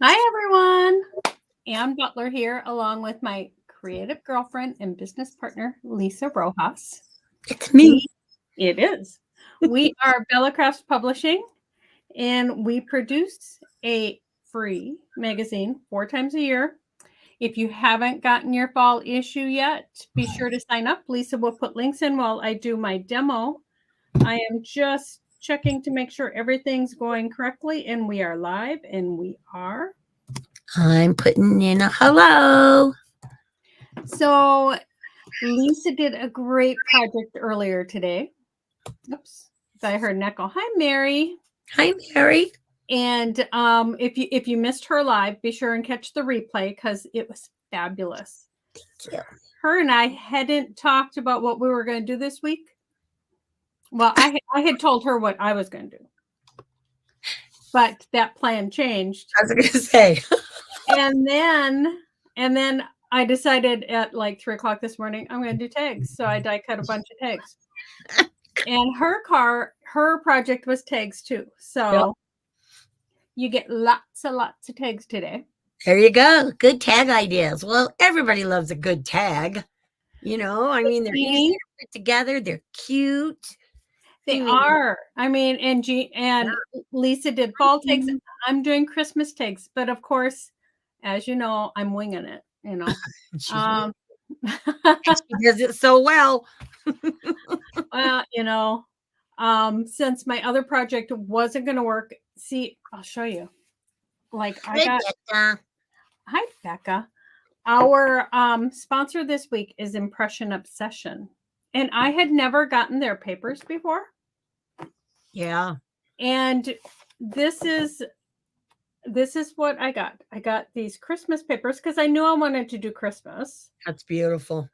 Hi, everyone. Ann Butler here, along with my creative girlfriend and business partner, Lisa Rojas. It's me. We, it is. We are Bella Crafts Publishing, and we produce a free magazine 4 times a year. If you haven't gotten your fall issue yet, be sure to sign up. Lisa will put links in while I do my demo. I am just checking to make sure everything's going correctly, and we are live, and we are. I'm putting in a hello. So Lisa did a great project earlier today. Oops. So I heard an echo. Hi, Mary. Hi, Mary. And if you missed her live, be sure and catch the replay because it was fabulous. Thank you. Her and I hadn't talked about what we were going to do this week. Well, I had told her what I was going to do, but that plan changed. I was going to say. and then I decided at like 3 o'clock this morning I'm going to do tags. So I die cut a bunch of tags. And her project was tags too. So Yep. you get lots of tags today. There you go. Good tag ideas. Well, everybody loves a good tag. I mean, they're easy to put together. They're cute. They are. I mean, and Lisa did fall tags. I'm doing Christmas tags, but of course, as you know, I'm winging it. She does it so well. Well, since my other project wasn't going to work, see, I'll show you. Like Becca. Hi, Becca. Our sponsor this week is Impression Obsession, and I had never gotten their papers before. Yeah. And this is what I got. I got these Christmas papers because I knew I wanted to do Christmas. That's beautiful.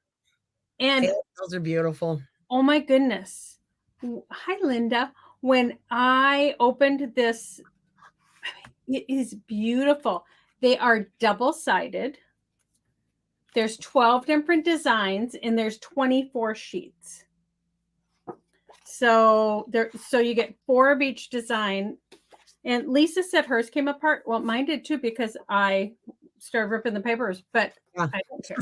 And those are beautiful. Oh my goodness. Hi, Linda. When I opened this, it is beautiful. They are double-sided. There's 12 different designs and there's 24 sheets. So you get 4 of each design. And Lisa said hers came apart. Well, mine did too because I started ripping the papers, but Yeah. I don't care.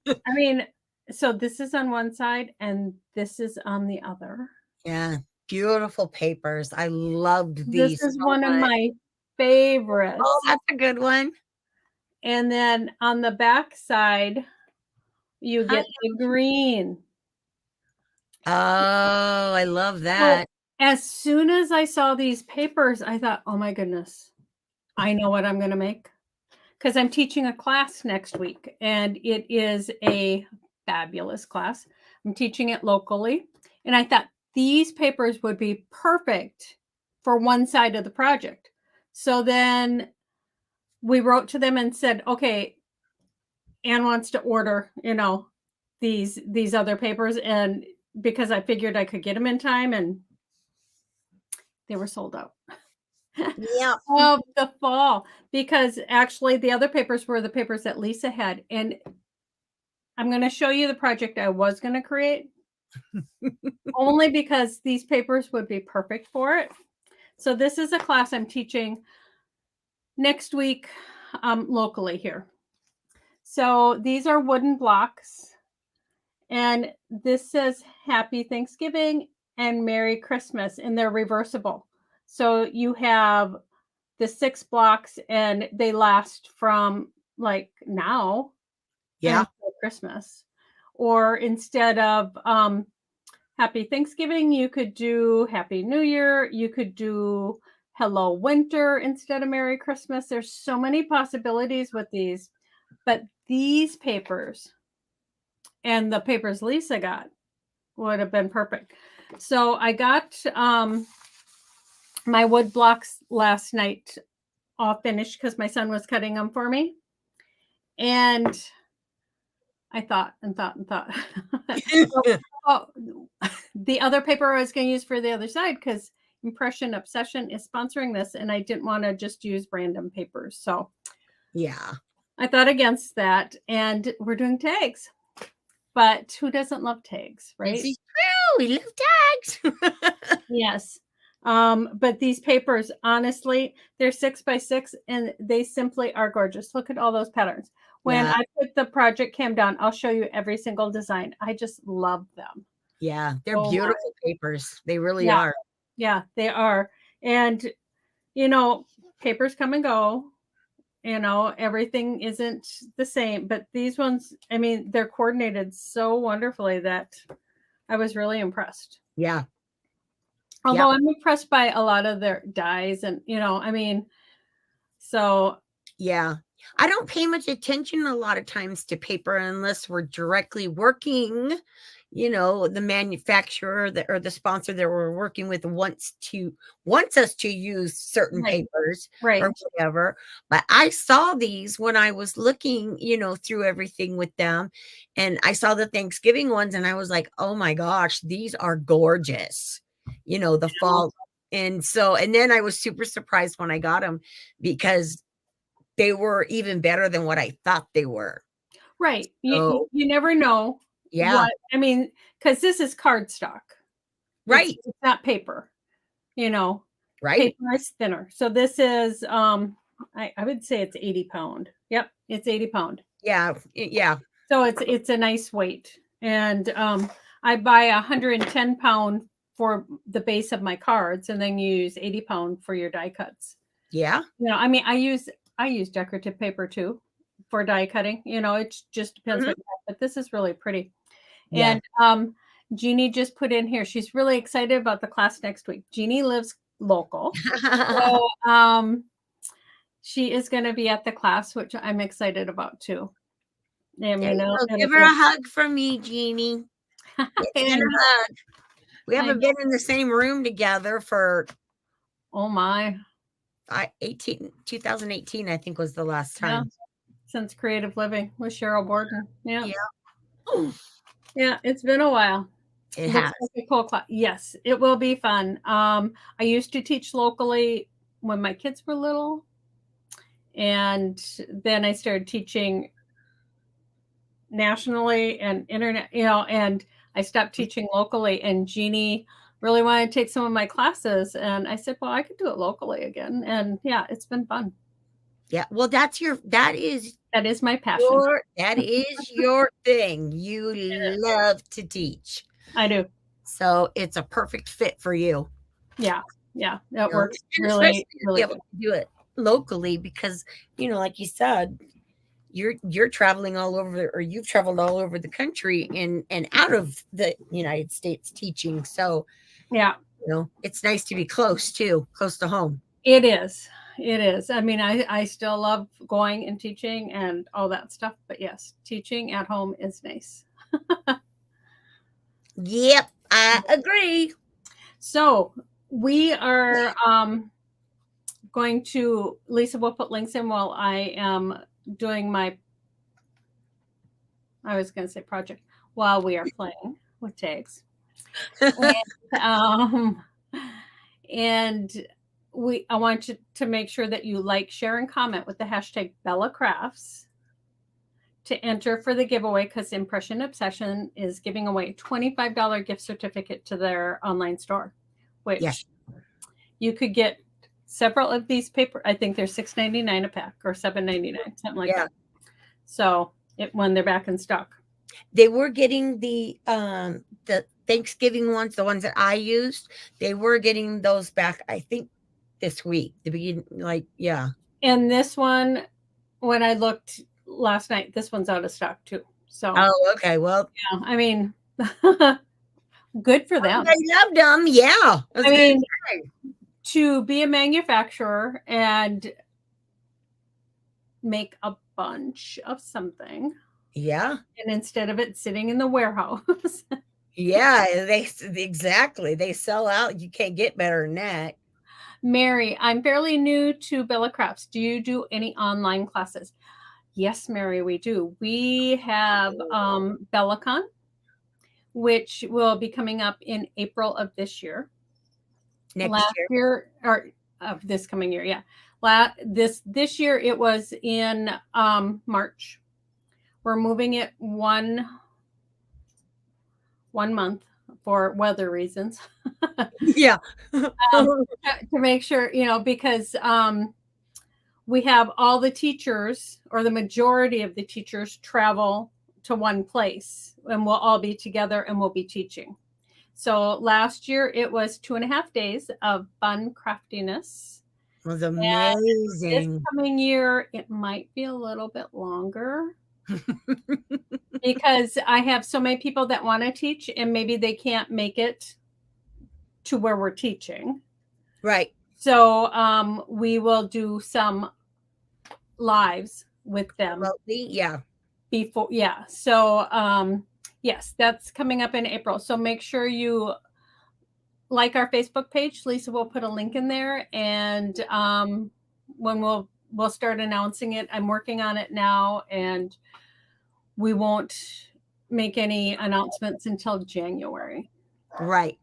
I mean, so this is on one side and this is on the other. Yeah. Beautiful papers. I loved these. This is one of my favorites. Oh, that's a good one. And then on the back side, you get the green. Oh, I love that. So as soon as I saw these papers, I thought, oh my goodness, I know what I'm going to make. Because I'm teaching a class next week, and it is a fabulous class. I'm teaching it locally. And I thought these papers would be perfect for one side of the project. So then we wrote to them and said, okay, Anne wants to order, these other papers. And because I figured I could get them in time, and they were sold out. Yeah. Of the fall, because actually the other papers were the papers that Lisa had. And I'm going to show you the project I was going to create only because these papers would be perfect for it. So this is a class I'm teaching next week locally here. So these are wooden blocks, and this says Happy Thanksgiving and Merry Christmas, and they're reversible. So you have the 6 blocks and they last from like now until Christmas. Or instead of Happy Thanksgiving, you could do Happy New Year. You could do Hello Winter instead of Merry Christmas. There's so many possibilities with these. But these papers and the papers Lisa got would have been perfect. So I got my wood blocks last night all finished because my son was cutting them for me. And I thought. The other paper I was going to use for the other side, because Impression Obsession is sponsoring this, and I didn't want to just use random papers. So yeah, I thought against that, and we're doing tags. But who doesn't love tags, right? This is true. We love tags. Yes. But these papers, honestly, they're 6 by 6 and they simply are gorgeous. Look at all those patterns. When Yeah. I put the project cam down, I'll show you every single design. I just love them. Yeah. They're Oh my. beautiful papers. They really Yeah, are. yeah, they are. And papers come and go. Everything isn't the same, but these ones, I mean, they're coordinated so wonderfully that I was really impressed. Yeah. Although Yep. I'm impressed by a lot of their dyes and, I mean, so Yeah. I don't pay much attention a lot of times to paper unless we're directly working, the manufacturer or the sponsor that we're working with wants us to use certain right, papers right. or whatever. But I saw these when I was looking, through everything with them, and I saw the Thanksgiving ones and I was like, "Oh my gosh, these are gorgeous." The fall. And then I was super surprised when I got them because they were even better than what I thought they were. Right. You So, you never know yeah, I mean, because this is cardstock. It's right, it's not paper, you know. right. Paper is thinner. So this is I would say it's 80 pound. Yep, it's 80 pound. Yeah, yeah, So it's a nice weight. And I buy 110 pound for the base of my cards and then use 80 pound for your die cuts. yeah. I mean, I use decorative paper too for die cutting. It just depends Mhm. what you have, but this is really pretty. Yeah. And Jeannie just put in here. She's really excited about the class next week. Jeannie lives local. So she is going to be at the class, which I'm excited about too. I There mean, you go. it'll Give her be a hug from me, Jeannie. Give I her a hug. We I haven't know. been in the same room together for Oh my. 2018, I think was the last Yeah. time. Since Creative Living with Cheryl Borden. Yeah. Yeah. Ooh, Yeah. It's been a while. it Looks has. like a cool class. Yes, it will be fun. I used to teach locally when my kids were little, and then I started teaching nationally and internet, and I stopped teaching locally. And Jeannie really wanted to take some of my classes, and I said, "Well, I could do it locally again." And yeah, it's been fun. Yeah. Well, that is That is my passion. your thing. You love to teach. I do. So it's a perfect fit for you. Yeah, yeah, it You know, works and especially really, to be really able good. to do it locally because, like you said, you're traveling all over, or you've traveled all over the country and out of the United States teaching. So, Yeah, it's nice to be close to home. it is. It is. I mean, I still love going and teaching and all that stuff, but yes, teaching at home is nice. Yep, I agree. So we are going to Lisa will put links in while I am doing my I was going to say project while we are playing with tags. Um, and I want you to make sure that you like, share, and comment with the hashtag Bella Crafts to enter for the giveaway, because Impression Obsession is giving away a $25 gift certificate to their online store, which Yes. you could get several of these paper. I think they're $6.99 a pack or $7.99, something like Yeah. that. So when they're back in stock. They were getting the Thanksgiving ones, the ones that I used. They were getting those back, I think, this week. The beginning, yeah. And this one, when I looked last night, this one's out of stock too. So Oh, okay. Well, yeah, I mean, good for them. they loved them. Yeah. I mean, to be a manufacturer and make a bunch of something, yeah. and instead of it sitting in the warehouse. Yeah, exactly. They sell out. You can't get better than that. Mary, I'm fairly new to Bella Crafts. Do you do any online classes? Yes, Mary, we do. We have BellaCon, which will be coming up in April of this year. Next year, or of this coming year, yeah. This year it was in March. We're moving it one month for weather reasons. Yeah. To make sure, because we have all the teachers, or the majority of the teachers, travel to one place, and we'll all be together and we'll be teaching. So last year it was 2.5 days of fun craftiness. Was And this amazing. coming year, it might be a little bit longer because I have so many people that want to teach and maybe they can't make it to where we're teaching. Right. So we will do some lives with them Remotely, yeah. before. Yeah. So yes, that's coming up in April. So make sure you like our Facebook page. Lisa will put a link in there, and when we'll start announcing it. I'm working on it now, and we won't make any announcements until January, Right.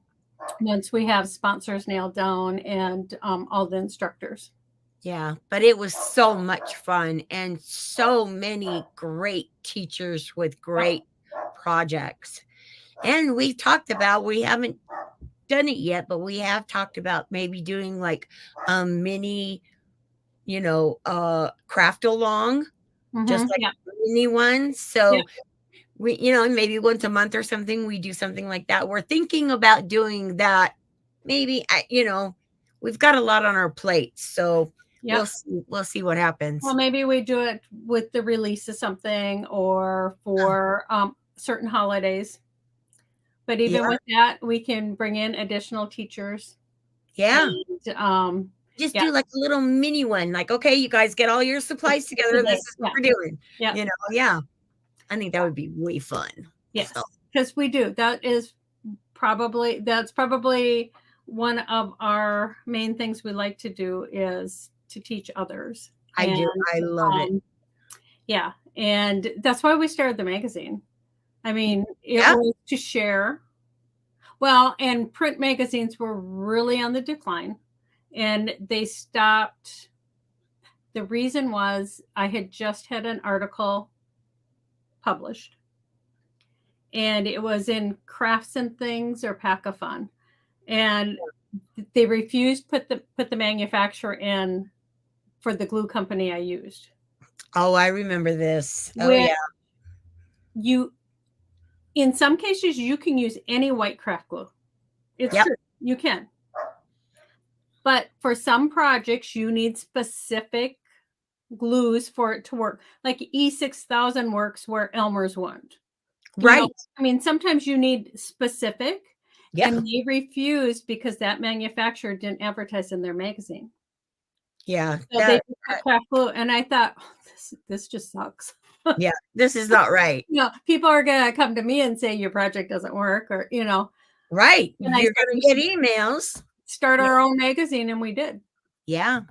once we have sponsors nailed down and all the instructors. Yeah, but it was so much fun and so many great teachers with great projects. And we talked about, we haven't done it yet, but we have talked about maybe doing like a mini, craft along, just like Yeah. a mini one. Yeah. So we, maybe once a month or something, we do something like that. We're thinking about doing that. Maybe, we've got a lot on our plates, so Yeah. we'll see what happens. Well, maybe we do it with the release of something, or for certain holidays. But even with that, we can bring in additional teachers. Yeah. And, Just yeah. do like a little mini one. Like, okay, you guys get all your supplies together. This is what we're doing. Yeah. Yeah. I think that would be way fun. Yes, So, because we do. That's probably one of our main things we like to do, is to teach others. I do. I love it. Yeah. And that's why we started the magazine. I mean, it Yeah. was to share. Well, and print magazines were really on the decline, and they stopped. The reason was I had just had an article published, and it was in Crafts and Things or Pack a Fun, and they refused put the manufacturer in for the glue company I used. Oh, I remember this. Oh, Which yeah. In some cases, you can use any white craft glue. It's true. You can. But for some projects, you need specific glues for it to work. Like E6000 works where Elmer's won't. Right. I mean, sometimes you need specific. Yeah. And they refused because that manufacturer didn't advertise in their magazine. Yeah. So they put craft glue, and I thought, this just sucks. Yeah, this is not right. People are gonna come to me and say your project doesn't work, or Right. And You're gonna get emails. Start our own magazine, and we did. Yeah.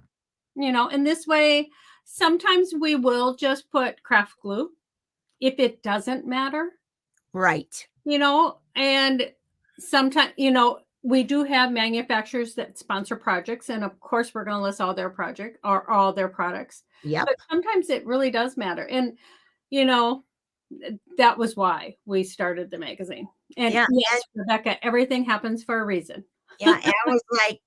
In this way, sometimes we will just put craft glue if it doesn't matter. Right. And sometimes, we do have manufacturers that sponsor projects, and of course we're going to list all their project or all their products. Yep. But sometimes it really does matter. And, that was why we started the magazine. And yes, Rebecca, everything happens for a reason. Yeah. And I was like,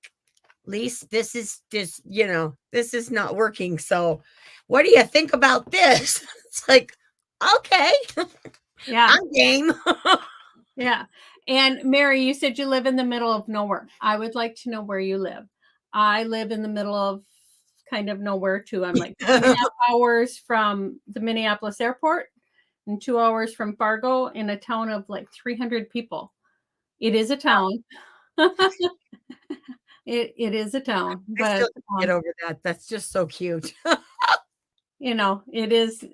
Lise, this is not working. So what do you think about this? It's like, okay. Yeah. I'm game. Yeah. And Mary, you said you live in the middle of nowhere. I would like to know where you live. I live in the middle of kind of nowhere too. I'm like 2.5 hours from the Minneapolis airport and 2 hours from Fargo, in a town of like 300 people. It is a town. It is a town, I but still can't get over that. That's just so cute. It is.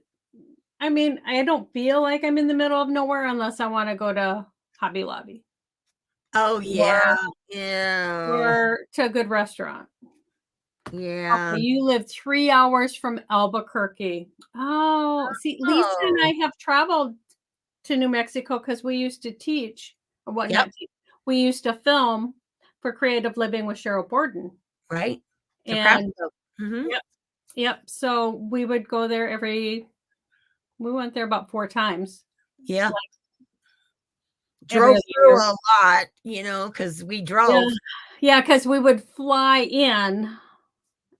I mean, I don't feel like I'm in the middle of nowhere unless I want to go to Hobby Lobby. Oh yeah. Yeah. Or to a good restaurant. Yeah. Okay, you live 3 hours from Albuquerque. Oh, see, Lisa and I have traveled to New Mexico because we used to teach, or what? Not teach. We used to film for Creative Living with Cheryl Borden. Right. And mm-hmm. Yep. So we would go there we went there about 4 times. Yeah. drove other through year. a lot, you know, because we Yeah. drove. Yeah, because we would fly in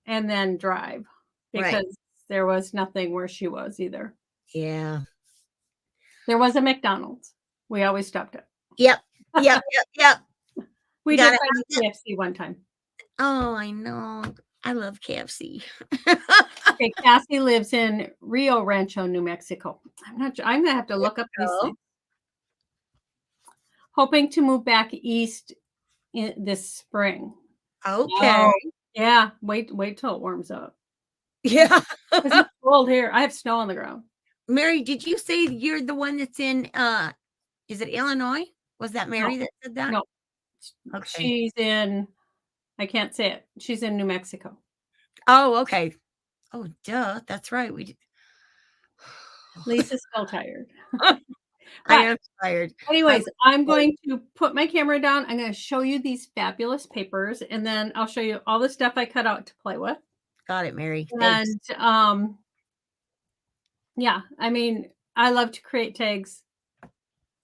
and then drive Right. because there was nothing where she was either. Yeah. There was a McDonald's. We always stopped at. Yep. Yep. Yep. Yep. We Gotta did have find a it. KFC one time. Oh, I know. I love KFC. Okay, Cassie lives in Rio Rancho, New Mexico. I'm not sure. I'm gonna have to look up these So, things. Hoping to move back east this spring. okay. Oh, yeah. Wait till it warms up. Yeah. 'Cause it's cold here. I have snow on the ground. Mary, did you say you're the one that's in is it Illinois? Was that No, Mary that said that? no. Okay. She's in I can't say it. She's in New Mexico. Oh, okay. Oh, duh. That's right. We did. Lisa's still tired. I But am tired. I anyways, I'm going to put my camera down. I'm gonna show you these fabulous papers, and then I'll show you all the stuff I cut out to play with. got it, Mary. Thanks. And, yeah, I mean, I love to create tags.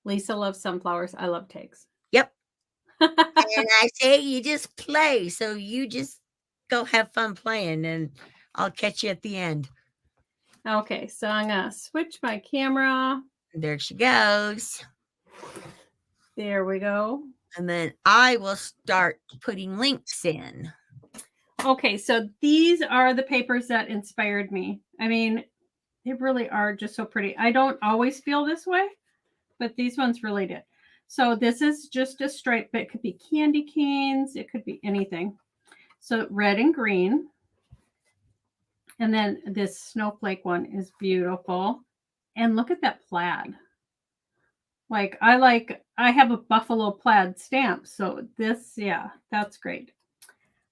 Lisa loves sunflowers. I love tags. Yep. And I say you just play. So you just go have fun playing and I'll catch you at the end. Okay, so I'm gonna switch my camera. There she goes. There we go. And then I will start putting links in. Okay, so these are the papers that inspired me. I mean, they really are just so pretty. I don't always feel this way, but these ones really did. So this is just a stripe, but it could be candy canes. It could be anything. So red and green. And then this snowflake one is beautiful. And look at that plaid. I have a buffalo plaid stamp. So this, yeah, that's great.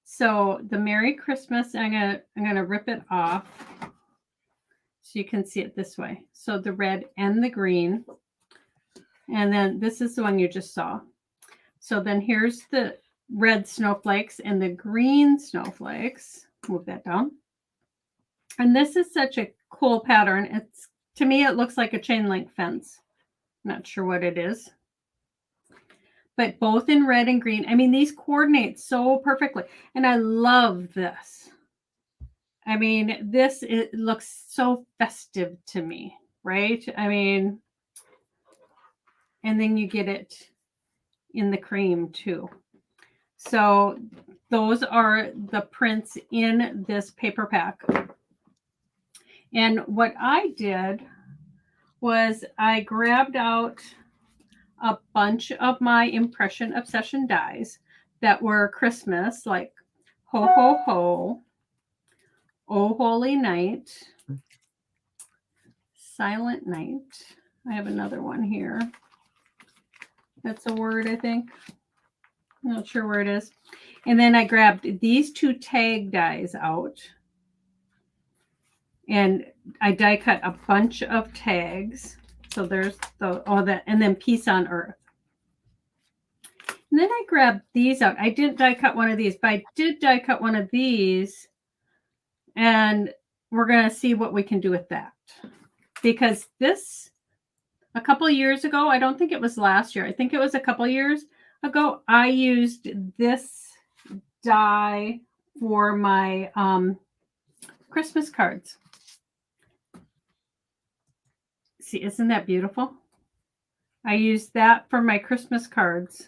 So the Merry Christmas, I'm gonna rip it off so you can see it this way. So the red and the green. And then this is the one you just saw. So then here's the red snowflakes and the green snowflakes. Move that down. And this is such a cool pattern. It's, to me, it looks like a chain link fence. Not sure what it is. But both in red and green. I mean, these coordinate so perfectly. And I love this. I mean, it looks so festive to me, right? I mean, and then you get it in the cream too. So those are the prints in this paper pack. And what I did was I grabbed out a bunch of my Impression Obsession dies that were Christmas, like Ho Ho Ho, Oh Holy Night, Silent Night. I have another one here. That's a word, I think. I'm not sure where it is. And then I grabbed these two tag dies out. And I die cut a bunch of tags. So there's and then Peace on Earth. And then I grabbed these out. I didn't die cut one of these, but I did die cut one of these. And we're going to see what we can do with that. Because this, a couple of years ago, I don't think it was last year. I think it was a couple of years ago, I used this die for my Christmas cards. See, isn't that beautiful? I used that for my Christmas cards.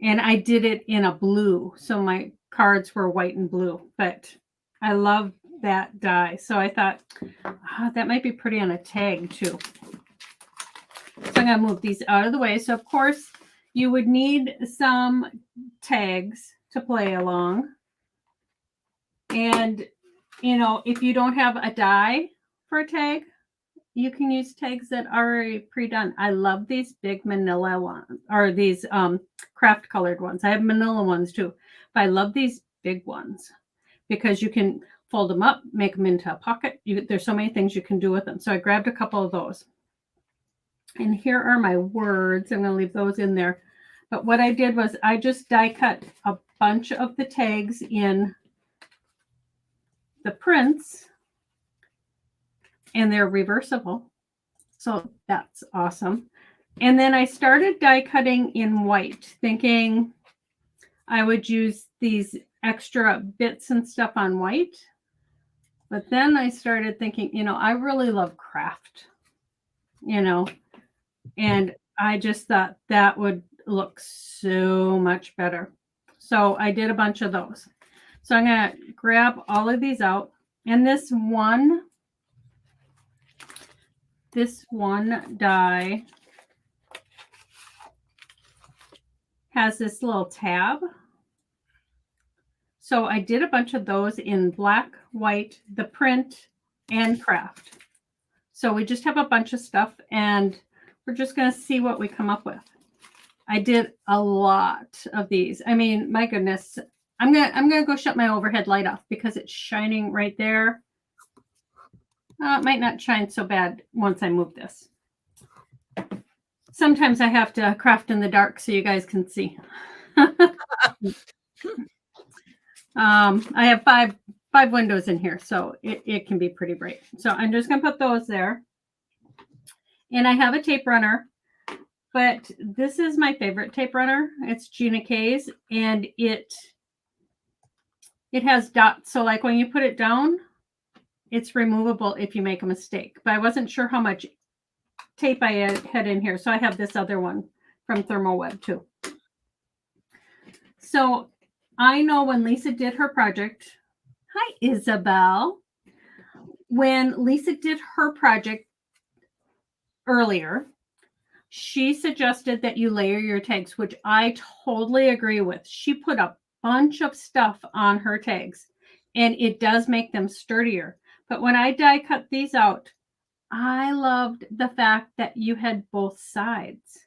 And I did it in a blue. So my cards were white and blue. But I love that die. So I thought, that might be pretty on a tag too. So I'm going to move these out of the way. So, of course, you would need some tags to play along. And, you know, if you don't have a die for a tag, you can use tags that are already pre-done. I love these big manila ones, or these craft colored ones. I have manila ones too, but I love these big ones because you can fold them up, make them into a pocket. There's so many things you can do with them. So I grabbed a couple of those. And here are my words. I'm going to leave those in there. But what I did was I just die cut a bunch of the tags in the prints. And they're reversible. So that's awesome. And then I started die cutting in white, thinking I would use these extra bits and stuff on white. But then I started thinking, I really love craft, and I just thought that would look so much better. So I did a bunch of those. So I'm going to grab all of these out. And this one die has this little tab. So I did a bunch of those in black, white, the print, and craft. So we just have a bunch of stuff, and we're just going to see what we come up with. I did a lot of these. I mean, my goodness. I'm gonna go shut my overhead light off because it's shining right there. It might not shine so bad once I move this. Sometimes I have to craft in the dark so you guys can see. I have five windows in here, so it can be pretty bright. So I'm just gonna put those there. And I have a tape runner, but this is my favorite tape runner. It's Gina K's, and it has dots. So like when you put it down, it's removable if you make a mistake. But I wasn't sure how much tape I had in here. So I have this other one from ThermoWeb too. So I know when Lisa did her project, hi Isabel. When Lisa did her project earlier, she suggested that you layer your tags, which I totally agree with. She put a bunch of stuff on her tags, and it does make them sturdier. But when I die cut these out, I loved the fact that you had both sides,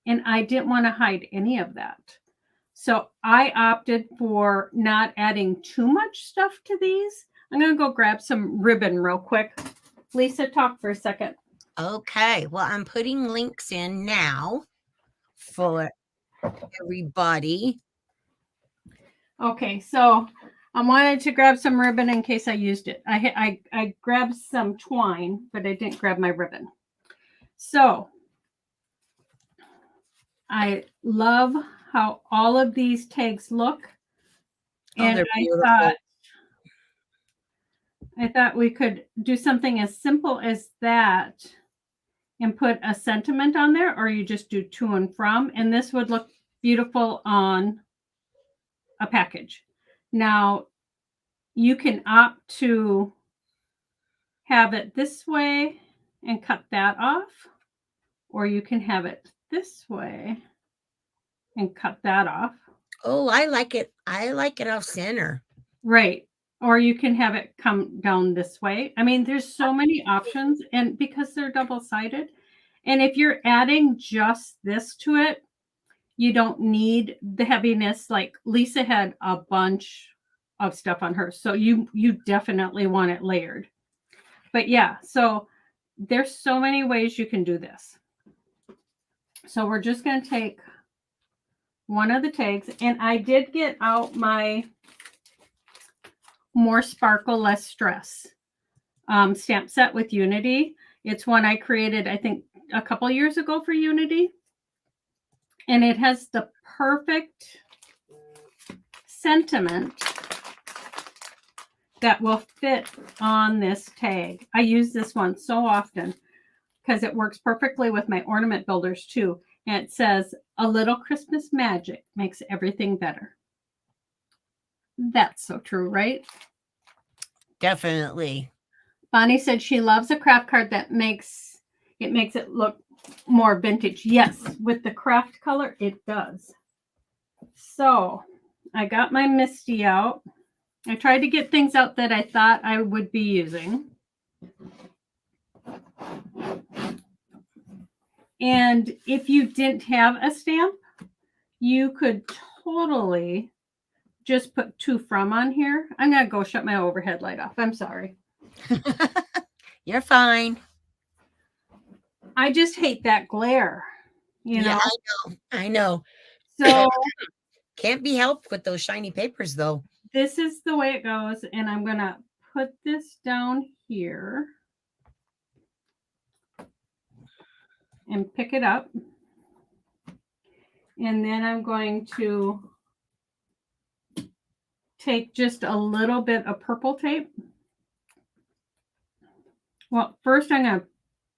and I didn't want to hide any of that. So I opted for not adding too much stuff to these. I'm going to go grab some ribbon real quick. Lisa, talk for a second. Okay, well, I'm putting links in now for everybody. Okay, so I wanted to grab some ribbon in case I used it. I grabbed some twine, but I didn't grab my ribbon. So I love how all of these tags look. And they're beautiful. I thought we could do something as simple as that and put a sentiment on there, or you just do to and from, and this would look beautiful on a package. Now, you can opt to have it this way and cut that off, or you can have it this way and cut that off. Oh, I like it. I like it off center. Right. Or you can have it come down this way. I mean, there's so many options, and because they're double-sided, and if you're adding just this to it, you don't need the heaviness. Like Lisa had a bunch of stuff on her, so you definitely want it layered. But yeah, so there's so many ways you can do this. So we're just going to take one of the tags, and I did get out my More Sparkle, Less Stress stamp set with Unity. It's one I created, I think, a couple years ago for Unity. And it has the perfect sentiment that will fit on this tag. I use this one so often because it works perfectly with my ornament builders too. And it says, "A little Christmas magic makes everything better." That's so true, right? Definitely. Bonnie said she loves a craft card that makes it look more vintage. Yes, with the craft color, it does. So I got my Misty out. I tried to get things out that I thought I would be using. And if you didn't have a stamp, you could totally just put to from on here. I'm going to go shut my overhead light off. I'm sorry. You're fine. I just hate that glare, you know? Yeah, I know. So can't be helped with those shiny papers though. This is the way it goes, and I'm going to put this down here and pick it up. And then I'm going to take just a little bit of purple tape. Well, first I'm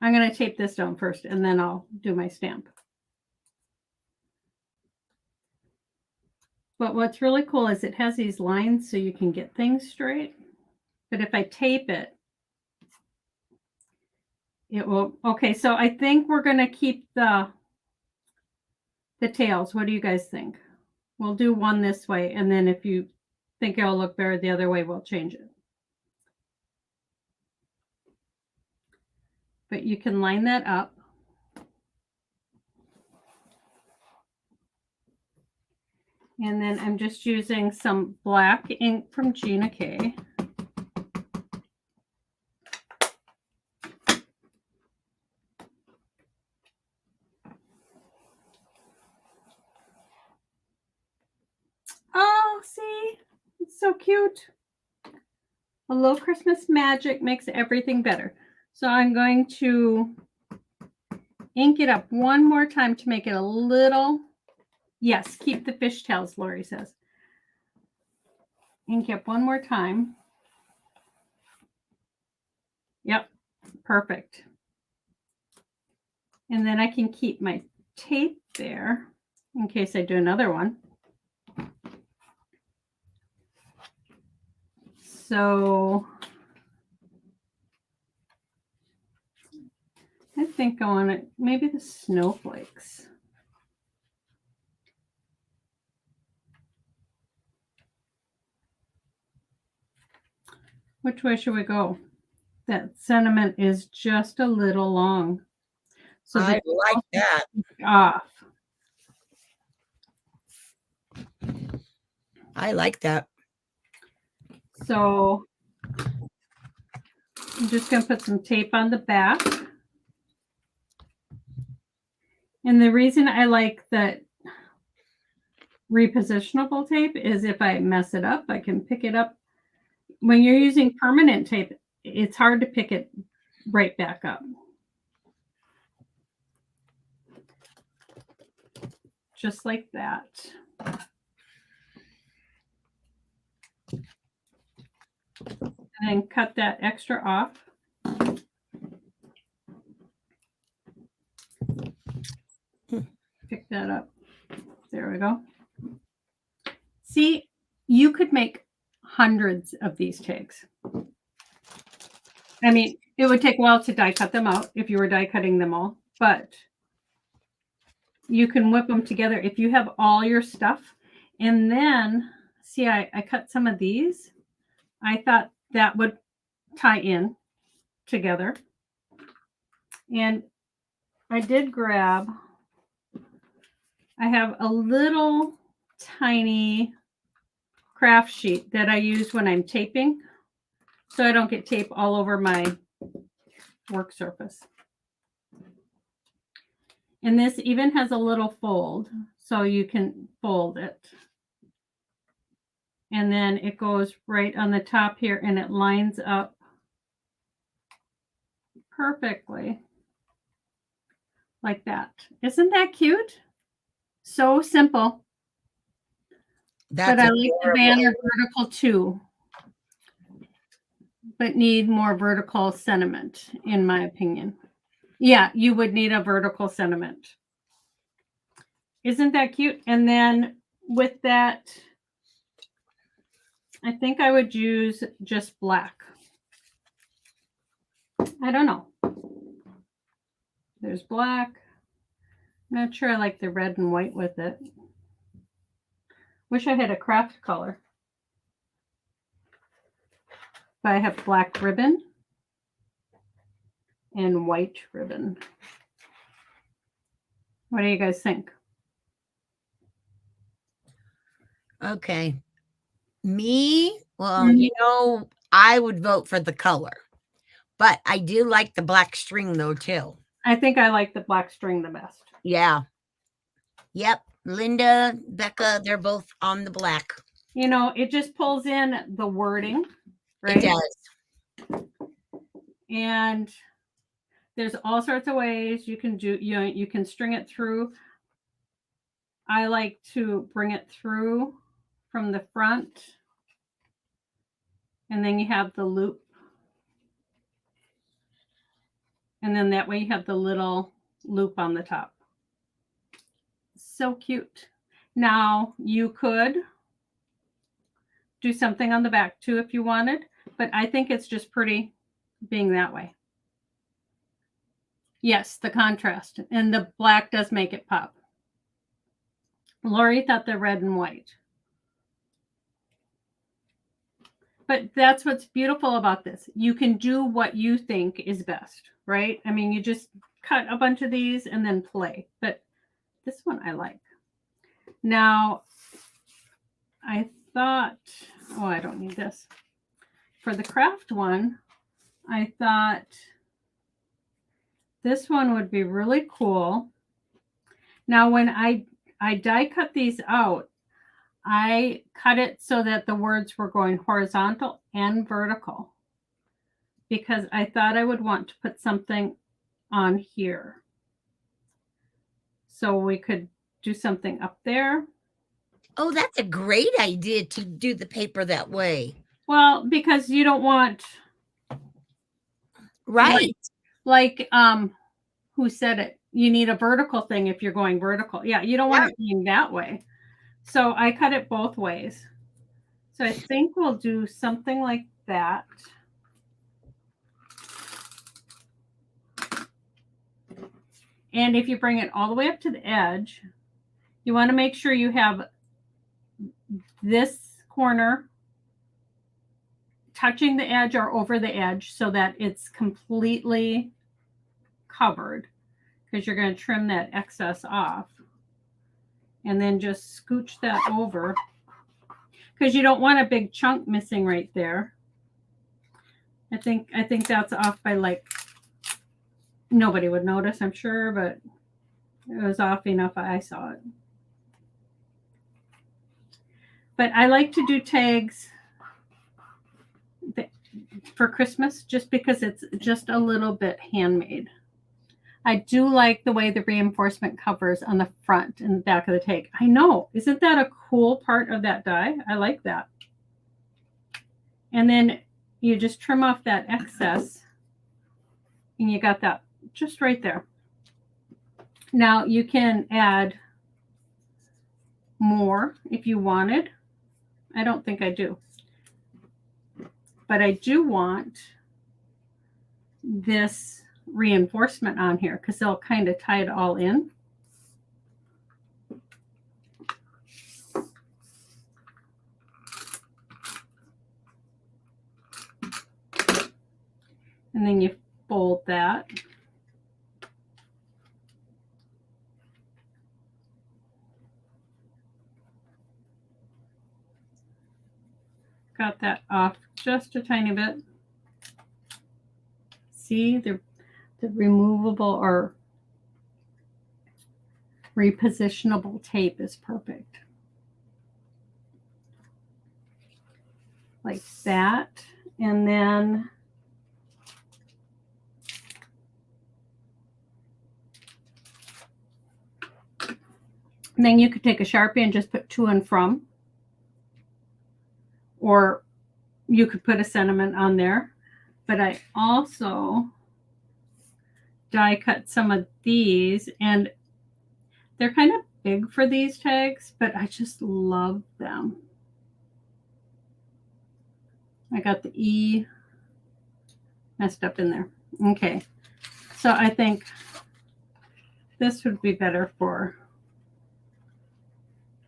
gonna tape this down first, and then I'll do my stamp. But what's really cool is it has these lines so you can get things straight. But if I tape it, it will. Okay, so I think we're gonna keep the tails. What do you guys think? We'll do one this way, and then if you think it'll look better the other way, we'll change it. But you can line that up. And then I'm just using some black ink from Gina K. Oh, see, it's so cute. A little Christmas magic makes everything better. So I'm going to ink it up one more time to make it a little, yes, keep the fishtails, Lori says. Ink up one more time. Yep, perfect. And then I can keep my tape there in case I do another one. So I think I want to, maybe the snowflakes. Which way should we go? That sentiment is just a little long. So I like that. Off. I like that. So I'm just going to put some tape on the back. And the reason I like that repositionable tape is if I mess it up, I can pick it up. When you're using permanent tape, it's hard to pick it right back up. Just like that. And then cut that extra off. Pick that up. There we go. See, you could make hundreds of these tags. I mean, it would take a while to die cut them out if you were die cutting them all, but you can whip them together if you have all your stuff. And then, see, I cut some of these. I thought that would tie in together. And I did grab, I have a little tiny craft sheet that I use when I'm taping, so I don't get tape all over my work surface. And this even has a little fold, so you can fold it. And then it goes right on the top here, and it lines up perfectly like that. Isn't that cute? So simple. That's but I like the banner vertical too, but need more vertical sentiment, in my opinion. Yeah, you would need a vertical sentiment. Isn't that cute? And then with that, I think I would use just black. I don't know. There's black. I'm not sure I like the red and white with it. Wish I had a craft color. But I have black ribbon and white ribbon. What do you guys think? Okay. Me, well, you know, I would vote for the color, but I do like the black string though, too. I think I like the black string the best. Yeah. Yep. Linda, Becca, they're both on the black. You know, it just pulls in the wording, right? It does. And there's all sorts of ways you can do, you know, you can string it through. I like to bring it through from the front, and then you have the loop. And then that way you have the little loop on the top. So cute. Now you could do something on the back too if you wanted, but I think it's just pretty being that way. Yes, the contrast, and the black does make it pop. Lori thought the red and white. But that's what's beautiful about this. You can do what you think is best, right? I mean, you just cut a bunch of these and then play. But this one I like. Now, I thought, oh, I don't need this. For the craft one, I thought this one would be really cool. Now, when I die cut these out, I cut it so that the words were going horizontal and vertical because I thought I would want to put something on here. So we could do something up there. Oh, that's a great idea to do the paper that way. Well, because you don't want Right. like who said it? You need a vertical thing if you're going vertical. Yeah, you don't want it being that way. So I cut it both ways. So I think we'll do something like that. And if you bring it all the way up to the edge, you want to make sure you have this corner touching the edge or over the edge so that it's completely covered, because you're going to trim that excess off. And then just scooch that over because you don't want a big chunk missing right there. I think that's off by like, nobody would notice, I'm sure, but it was off enough I saw it. But I like to do tags for Christmas just because it's just a little bit handmade. I do like the way the reinforcement covers on the front and the back of the tag. I know. Isn't that a cool part of that die? I like that. And then you just trim off that excess and you got that just right there. Now you can add more if you wanted. I don't think I do. But I do want this reinforcement on here because they'll kind of tie it all in. And then you fold that. Got that off just a tiny bit. See, the removable or repositionable tape is perfect. Like that. And then you could take a Sharpie and just put to and from. Or you could put a sentiment on there. But I also die cut some of these, and they're kind of big for these tags, but I just love them. I got the E messed up in there. Okay, so I think this would be better for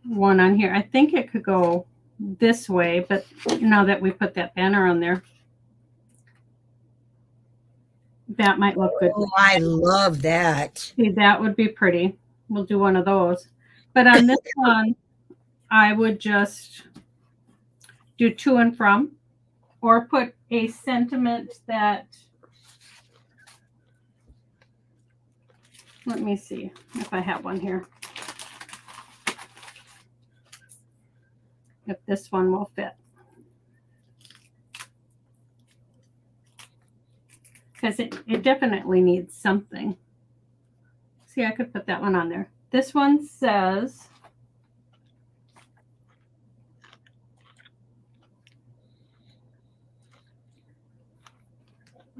one on here. I think it could go this way, but now that we put that banner on there, that might look good. Oh, I love that. See, that would be pretty. We'll do one of those. But on this one, I would just do to and from, or put a sentiment that, let me see if I have one here. If this one will fit. Because it definitely needs something. See, I could put that one on there. This one says,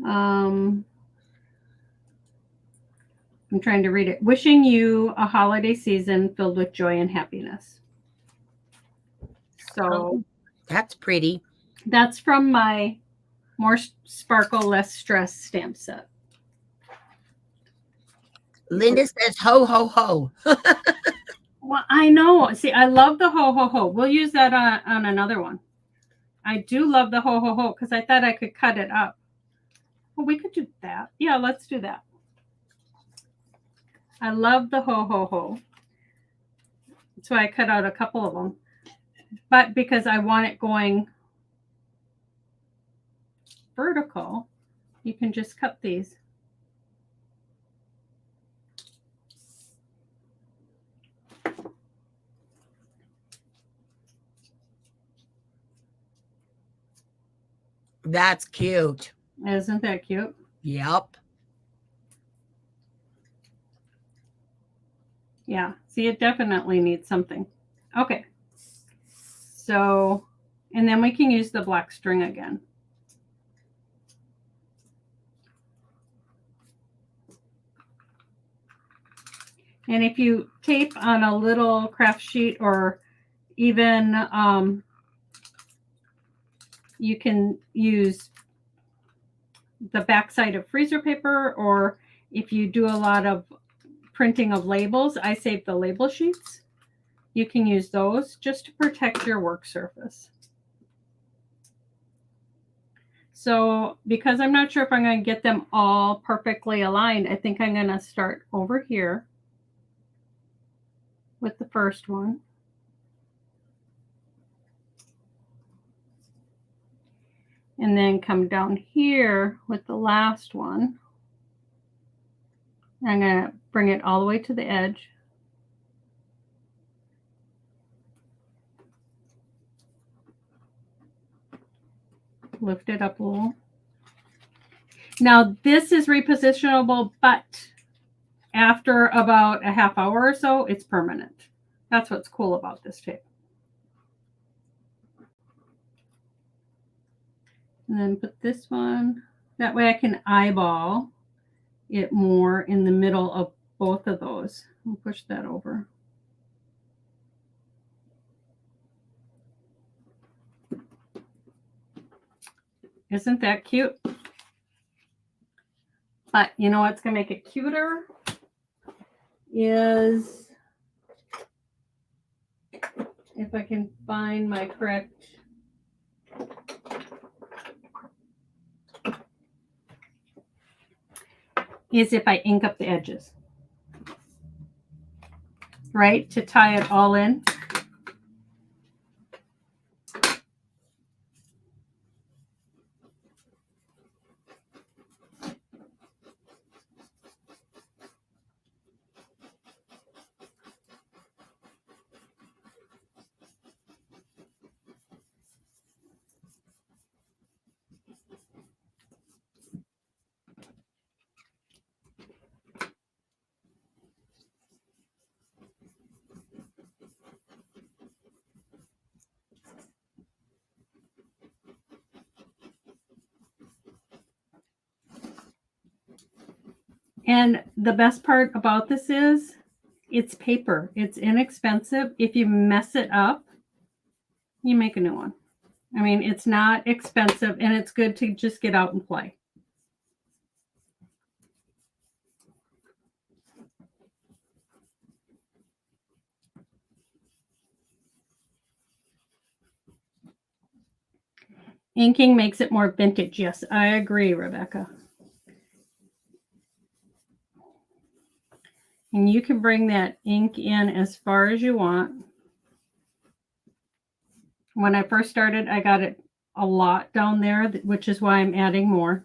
I'm trying to read it. Wishing you a holiday season filled with joy and happiness. So That's pretty. that's from my More Sparkle, Less Stress stamp set. Linda says ho ho ho. Well, I know. See, I love the ho ho ho. We'll use that on another one. I do love the ho ho ho because I thought I could cut it up. Well, we could do that. Yeah, let's do that. I love the ho ho ho. That's why I cut out a couple of them. But because I want it going vertical, you can just cut these. That's cute. Isn't that cute? Yep. Yeah. See, it definitely needs something. Okay. So, and then we can use the black string again. And if you tape on a little craft sheet or even you can use the backside of freezer paper, or if you do a lot of printing of labels, I save the label sheets. You can use those just to protect your work surface. So because I'm not sure if I'm going to get them all perfectly aligned, I think I'm going to start over here with the first one. And then come down here with the last one. I'm going to bring it all the way to the edge. Lift it up a little. Now this is repositionable, but after about a half hour or so, it's permanent. That's what's cool about this tape. And then put this one. That way I can eyeball it more in the middle of both of those. I'll push that over. Isn't that cute? But you know what's going to make it cuter is if I can find my correct is if I ink up the edges, right? To tie it all in. And the best part about this is it's paper. It's inexpensive. If you mess it up, you make a new one. I mean, it's not expensive and it's good to just get out and play. Inking makes it more vintage. Yes, I agree, Rebecca. And you can bring that ink in as far as you want. When I first started, I got it a lot down there, which is why I'm adding more.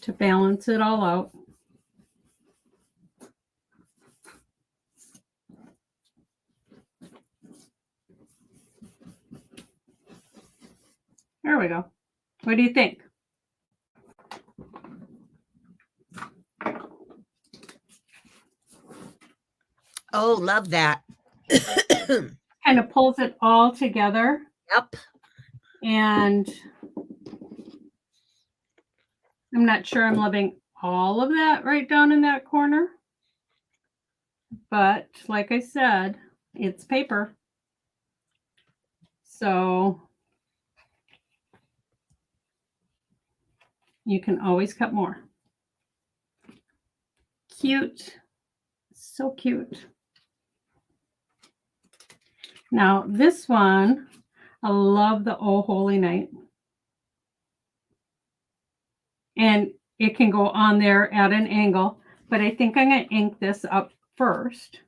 To balance it all out. There we go. What do you think? Oh, love that. kind of pulls it all together. Yep. And I'm not sure I'm loving all of that right down in that corner. But like I said, it's paper. So you can always cut more. Cute. So cute. Now this one, I love the Oh Holy Night. And it can go on there at an angle, but I think I'm going to ink this up first.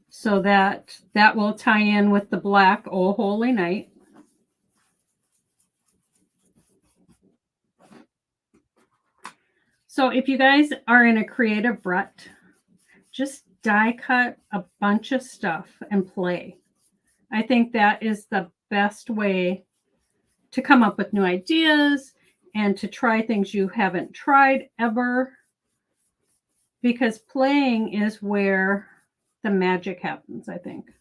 So that will tie in with the black Oh Holy Night. So if you guys are in a creative rut, just die cut a bunch of stuff and play. I think that is the best way to come up with new ideas and to try things you haven't tried ever, because playing is where the magic happens, I think.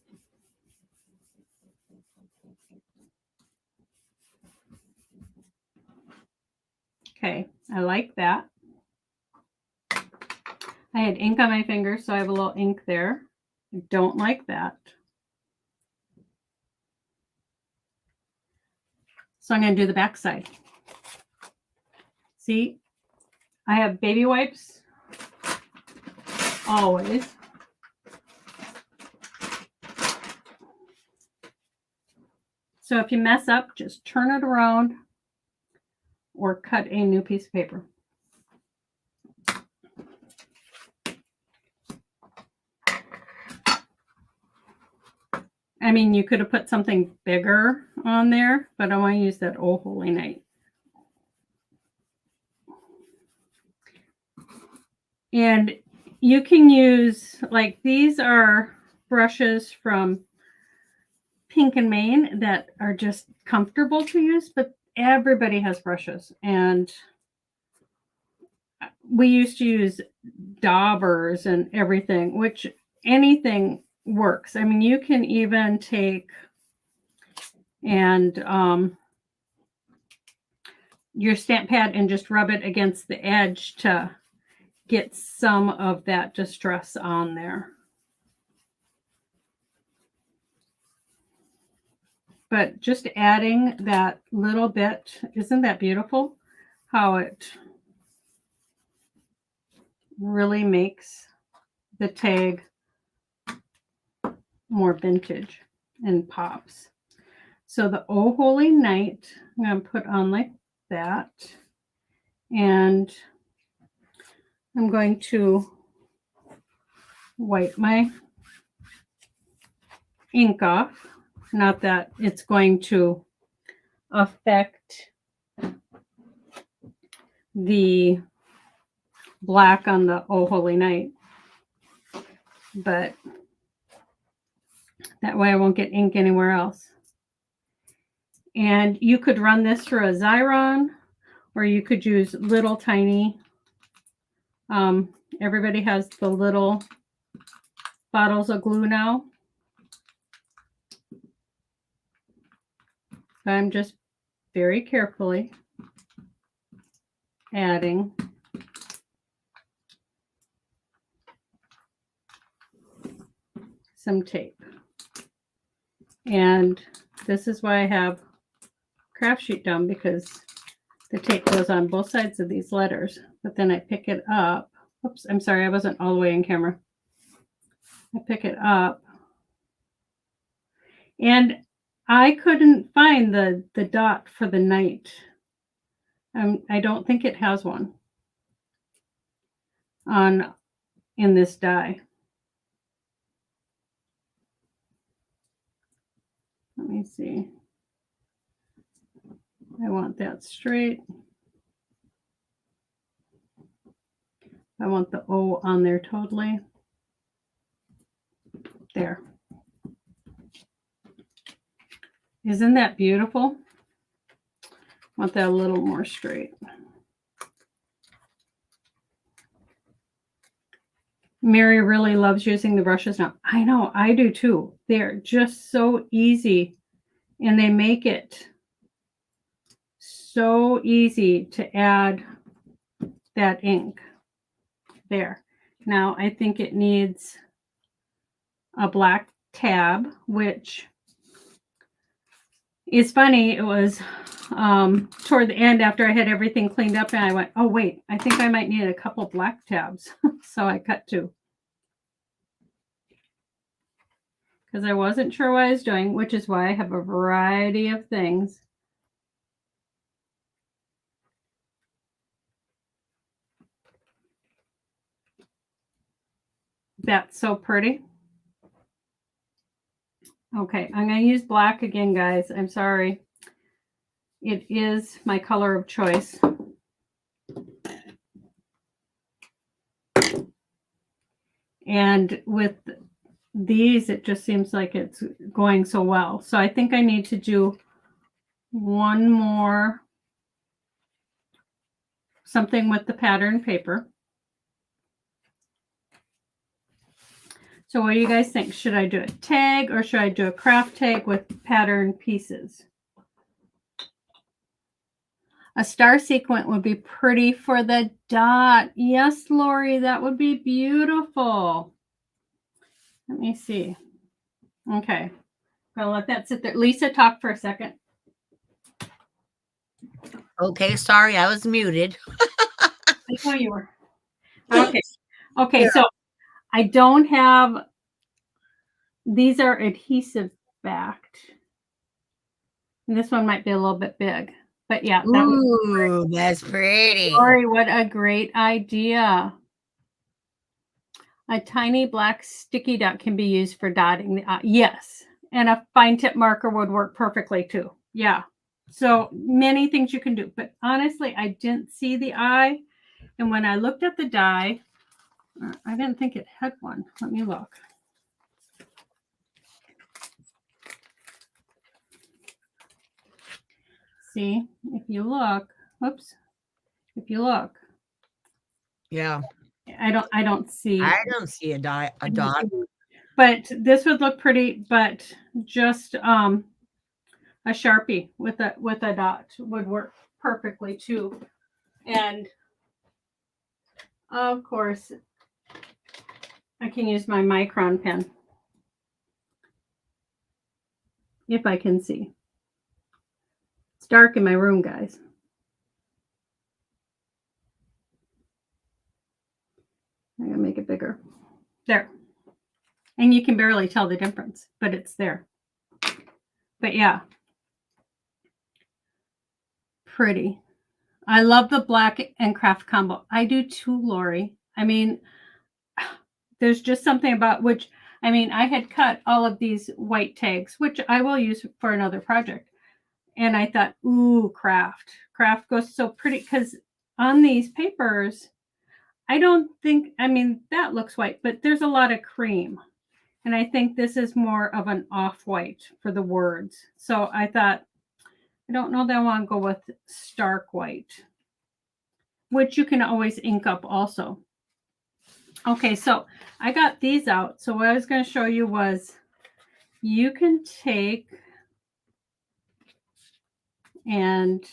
Okay, I like that. I had ink on my finger, so I have a little ink there. I don't like that. So I'm going to do the back side. See, I have baby wipes always. So if you mess up, just turn it around or cut a new piece of paper. I mean, you could have put something bigger on there, but I want to use that Oh Holy Night. And you can use, like, these are brushes from Pink and Main that are just comfortable to use, but everybody has brushes. And we used to use daubers and everything, which anything works. I mean, you can even take and your stamp pad and just rub it against the edge to get some of that distress on there. But just adding that little bit, isn't that beautiful? How it really makes the tag more vintage and pops. So the Oh Holy Night, I'm going to put on like that. And I'm going to wipe my ink off. Not that it's going to affect the black on the Oh Holy Night, but that way I won't get ink anywhere else. And you could run this through a Xyron, or you could use little tiny, everybody has the little bottles of glue now. But I'm just very carefully adding some tape. And this is why I have craft sheet done, because the tape goes on both sides of these letters. But then I pick it up. Oops, I'm sorry, I wasn't all the way in camera. I pick it up. And I couldn't find the dot for the night. I don't think it has one in this die. Let me see. I want that straight. I want the O on there totally. There. Isn't that beautiful? Want that a little more straight. Mary really loves using the brushes now. I know, I do too. They're just so easy, and they make it so easy to add that ink there. Now I think it needs a black tab, which is funny. It was toward the end after I had everything cleaned up and I went, oh wait, I think I might need a couple black tabs. So I cut 2. Because I wasn't sure what I was doing, which is why I have a variety of things. That's so pretty. Okay, I'm going to use black again, guys. I'm sorry. It is my color of choice. And with these, it just seems like it's going so well. So I think I need to do one more, something with the pattern paper. So what do you guys think? Should I do a tag or should I do a craft tag with pattern pieces? A star sequin would be pretty for the dot. Yes, Lori, that would be beautiful. Let me see. Okay, I'm gonna let that sit there. Lisa, talk for a second. Okay, sorry, I was muted. I know you were. Okay. Okay, Yeah. so I don't have, these are adhesive backed. And this one might be a little bit big, but yeah. Ooh, that's pretty. Lori, what a great idea. A tiny black sticky dot can be used for dotting the eye. Yes. And a fine tip marker would work perfectly too. Yeah. So many things you can do. But honestly, I didn't see the eye. And when I looked at the die, I didn't think it had one. Let me look. See, if you look, whoops. If you look. Yeah. I don't see. I don't see a dot. But this would look pretty, but just a Sharpie with a dot would work perfectly too. And of course, I can use my micron pen if I can see. It's dark in my room, guys. I'm gonna make it bigger. There. And you can barely tell the difference, but it's there. But yeah. Pretty. I love the black and craft combo. I do too, Lori. I mean, there's just something about which, I mean, I had cut all of these white tags, which I will use for another project. And I thought, ooh, craft. Craft goes so pretty because on these papers, I don't think, I mean, that looks white, but there's a lot of cream. And I think this is more of an off-white for the words. So I thought, I don't know that I want to go with stark white, which you can always ink up also. Okay, so I got these out. So what I was going to show you was you can take and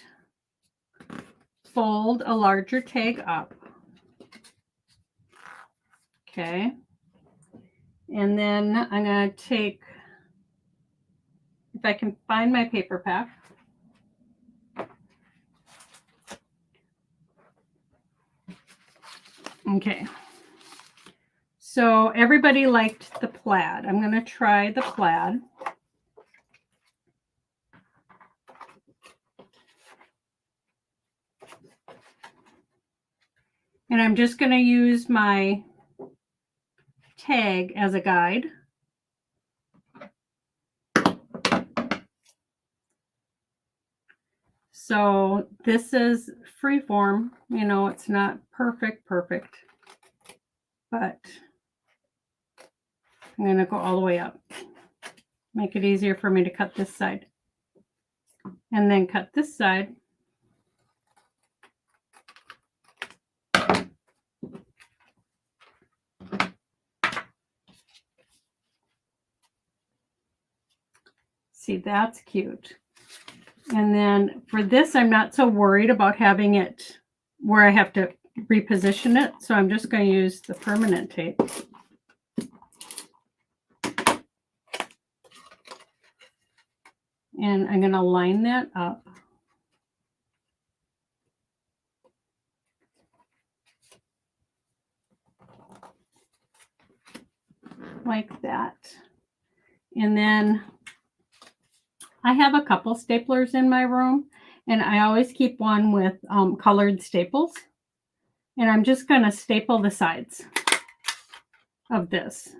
fold a larger tag up. Okay. And then I'm going to take, if I can find my paper pack. Okay. So everybody liked the plaid. I'm going to try the plaid. And I'm just going to use my tag as a guide. So this is freeform, you know, it's not perfect, but I'm going to go all the way up. Make it easier for me to cut this side. And then cut this side. See, that's cute. And then for this, I'm not so worried about having it where I have to reposition it. So I'm just going to use the permanent tape. And I'm going to line that up. Like that. And then I have a couple staplers in my room, and I always keep one with colored staples. And I'm just going to staple the sides of this.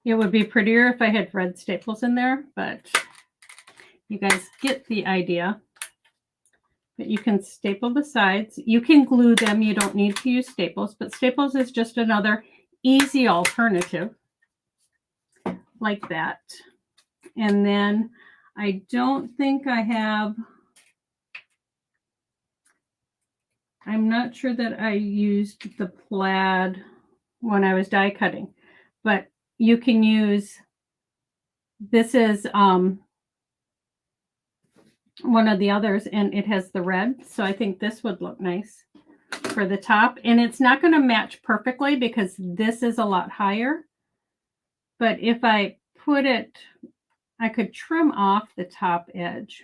It would be prettier if I had red staples in there, but you guys get the idea. But you can staple the sides. You can glue them. You don't need to use staples, but staples is just another easy alternative. Like that. And then I don't think I have, I'm not sure that I used the plaid when I was die cutting, but you can use, this is one of the others, and it has the red. So I think this would look nice for the top. And it's not going to match perfectly because this is a lot higher. But if I put it, I could trim off the top edge.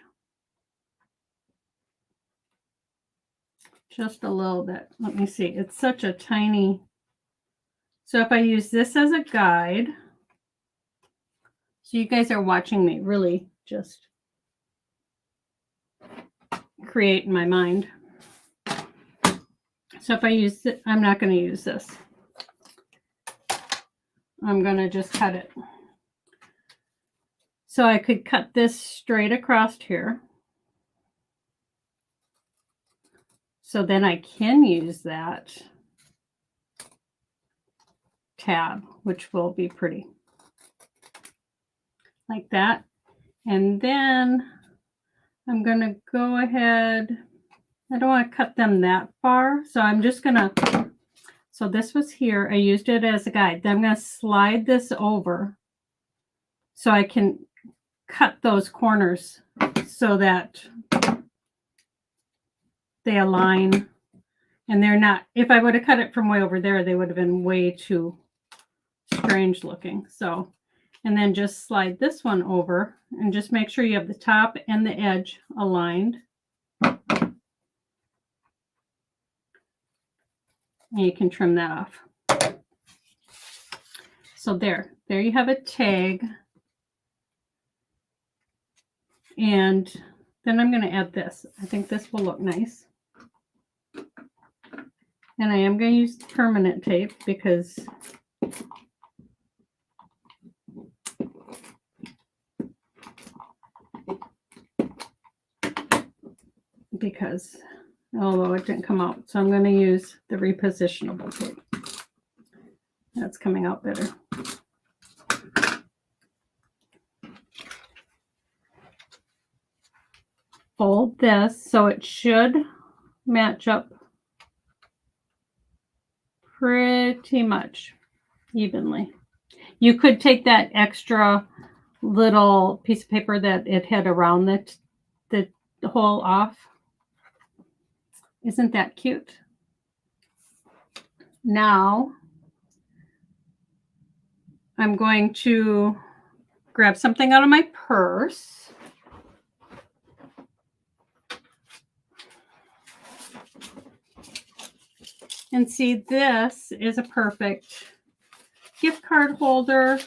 Just a little bit. Let me see. It's such a tiny. So if I use this as a guide, so you guys are watching me really just create in my mind. So if I use it, I'm not going to use this. I'm going to just cut it. So I could cut this straight across here. So then I can use that tab, which will be pretty. Like that. And then I'm going to go ahead. I don't want to cut them that far. So I'm just going to, so this was here. I used it as a guide. Then I'm going to slide this over so I can cut those corners so that they align, and they're not, if I would have cut it from way over there, they would have been way too strange looking. So, and then just slide this one over and just make sure you have the top and the edge aligned. And you can trim that off. So there you have a tag. And then I'm going to add this. I think this will look nice. And I am going to use permanent tape because although it didn't come out. So I'm going to use the repositionable tape. That's coming out better. Fold this so it should match up pretty much evenly. You could take that extra little piece of paper that it had around the hole off. Isn't that cute? Now I'm going to grab something out of my purse. And see, this is a perfect gift card holder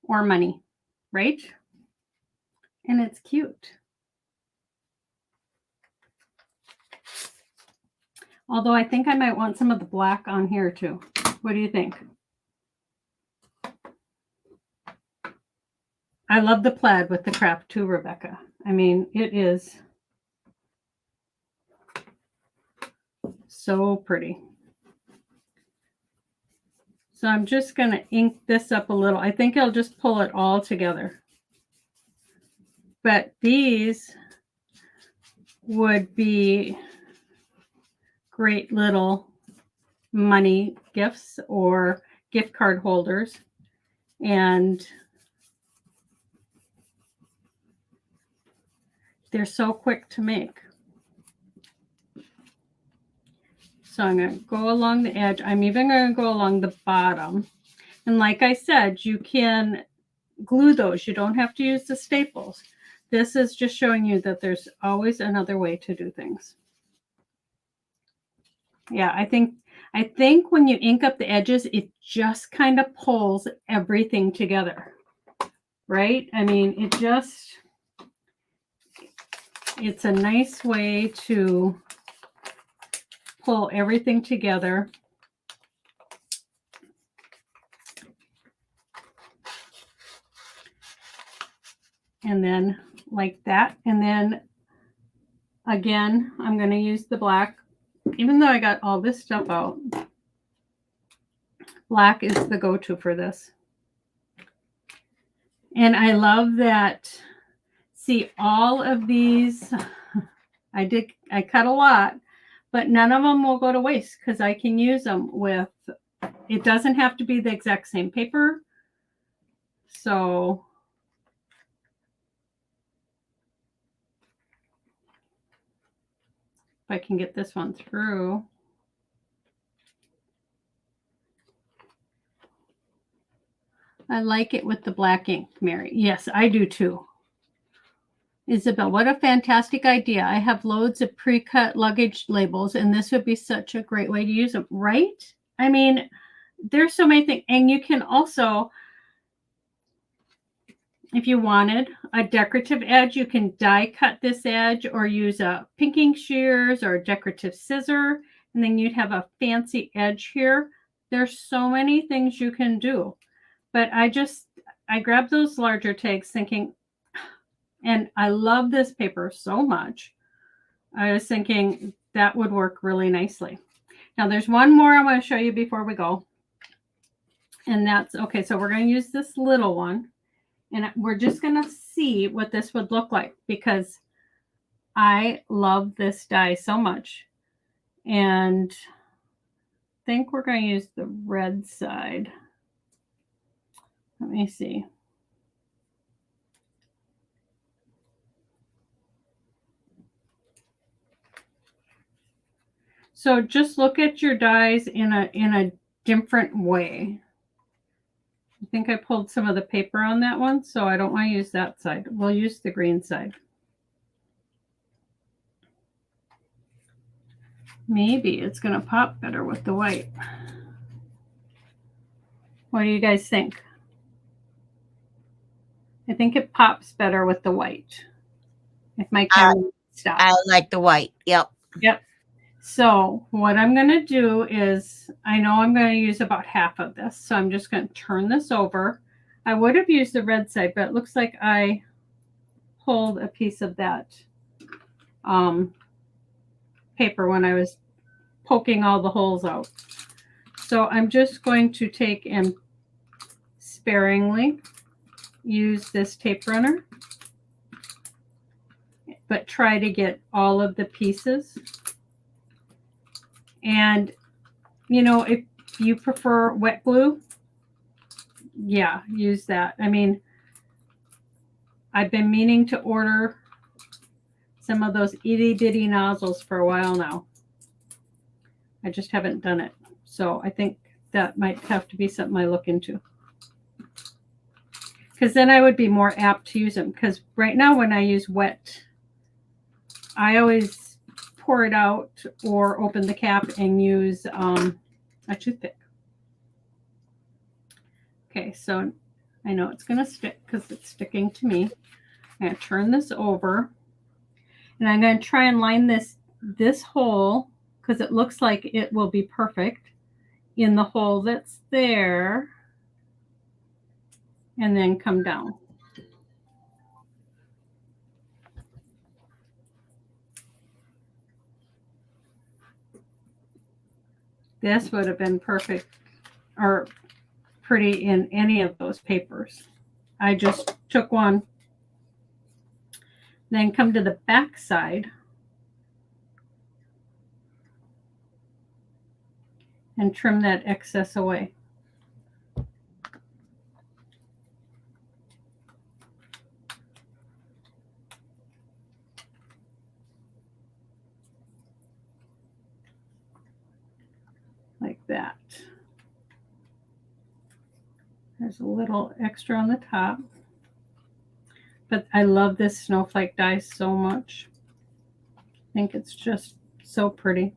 or money, right? And it's cute. Although I think I might want some of the black on here too. What do you think? I love the plaid with the craft too, Rebecca. I mean, it is so pretty. So I'm just going to ink this up a little. I think I'll just pull it all together. But these would be great little money gifts or gift card holders. And they're so quick to make. So I'm going to go along the edge. I'm even going to go along the bottom. And like I said, you can glue those. You don't have to use the staples. This is just showing you that there's always another way to do things. Yeah, I think when you ink up the edges, it just kind of pulls everything together, right? I mean, it's a nice way to pull everything together. And then like that. And then again, I'm going to use the black. Even though I got all this stuff out, black is the go-to for this. And I love that. See, all of these, I cut a lot, but none of them will go to waste because I can use them with, it doesn't have to be the exact same paper. So if I can get this one through. I like it with the black ink, Mary. Yes, I do too. Isabel, what a fantastic idea. I have loads of pre-cut luggage labels, and this would be such a great way to use them, right? I mean, there's so many things. And you can also, if you wanted a decorative edge, you can die cut this edge or use a pinking shears or a decorative scissor, and then you'd have a fancy edge here. There's so many things you can do. But I grabbed those larger tags thinking, and I love this paper so much. I was thinking that would work really nicely. Now there's one more I want to show you before we go. And that's, okay, so we're going to use this little one. And we're just going to see what this would look like because I love this die so much. And I think we're going to use the red side. Let me see. So just look at your dies in a different way. I think I pulled some of the paper on that one, so I don't want to use that side. We'll use the green side. Maybe it's going to pop better with the white. What do you guys think? I think it pops better with the white. If my camera stops. I like the white. Yep. Yep. So what I'm going to do is, I know I'm going to use about half of this. So I'm just going to turn this over. I would have used the red side, but it looks like I pulled a piece of that paper when I was poking all the holes out. So I'm just going to take and sparingly use this tape runner, but try to get all of the pieces. And, you know, if you prefer wet glue, yeah, use that. I mean, I've been meaning to order some of those itty bitty nozzles for a while now. I just haven't done it. So I think that might have to be something I look into. Because then I would be more apt to use them. Because right now when I use wet, I always pour it out or open the cap and use a toothpick. Okay, so I know it's going to stick because it's sticking to me. I'm going to turn this over. And I'm going to try and line this hole because it looks like it will be perfect in the hole that's there. And then come down. This would have been perfect or pretty in any of those papers. I just took one, then come to the back side and trim that excess away. that. There's a little extra on the top. But I love this snowflake die so much. I think it's just so pretty.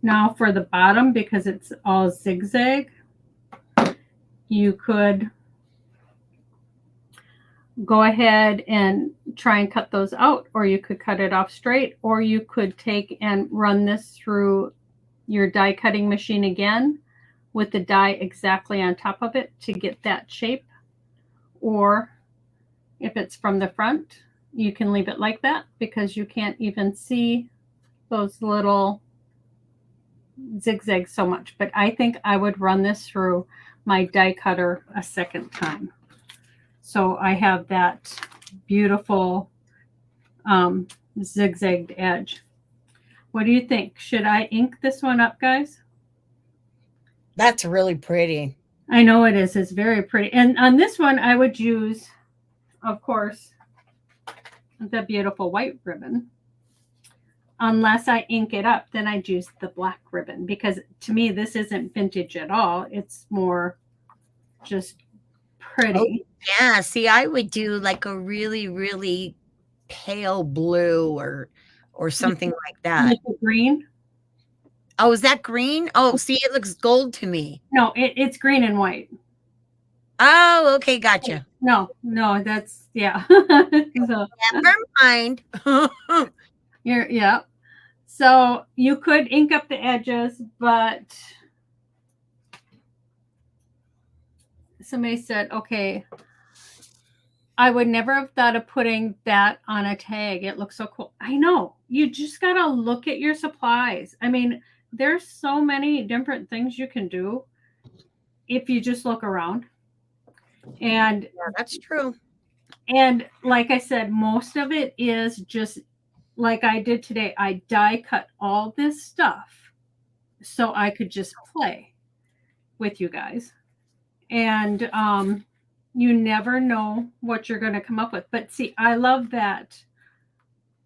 Now for the bottom, because it's all zigzag, you could go ahead and try and cut those out, or you could cut it off straight, or you could take and run this through your die cutting machine again with the die exactly on top of it to get that shape. Or if it's from the front, you can leave it like that because you can't even see those little zigzags so much. But I think I would run this through my die cutter a second time. So I have that beautiful zigzagged edge. What do you think? Should I ink this one up, guys? That's really pretty. I know it is. It's very pretty. And on this one, I would use, of course, the beautiful white ribbon. Unless I ink it up, then I'd use the black ribbon, because to me, this isn't vintage at all. It's more just pretty. Oh, yeah. See, I would do like a really, really pale blue or something like that. With the green? Oh, is that green? Oh, see, it looks gold to me. No, it's green and white. Oh, okay, gotcha. No, that's, yeah. So, Never mind. yeah. So you could ink up the edges, but somebody said, okay, I would never have thought of putting that on a tag. It looks so cool. I know. You just got to look at your supplies. I mean, there's so many different things you can do if you just look around. And Yeah, that's true. And like I said, most of it is just like I did today. I die cut all this stuff so I could just play with you guys. And you never know what you're going to come up with. But see, I love that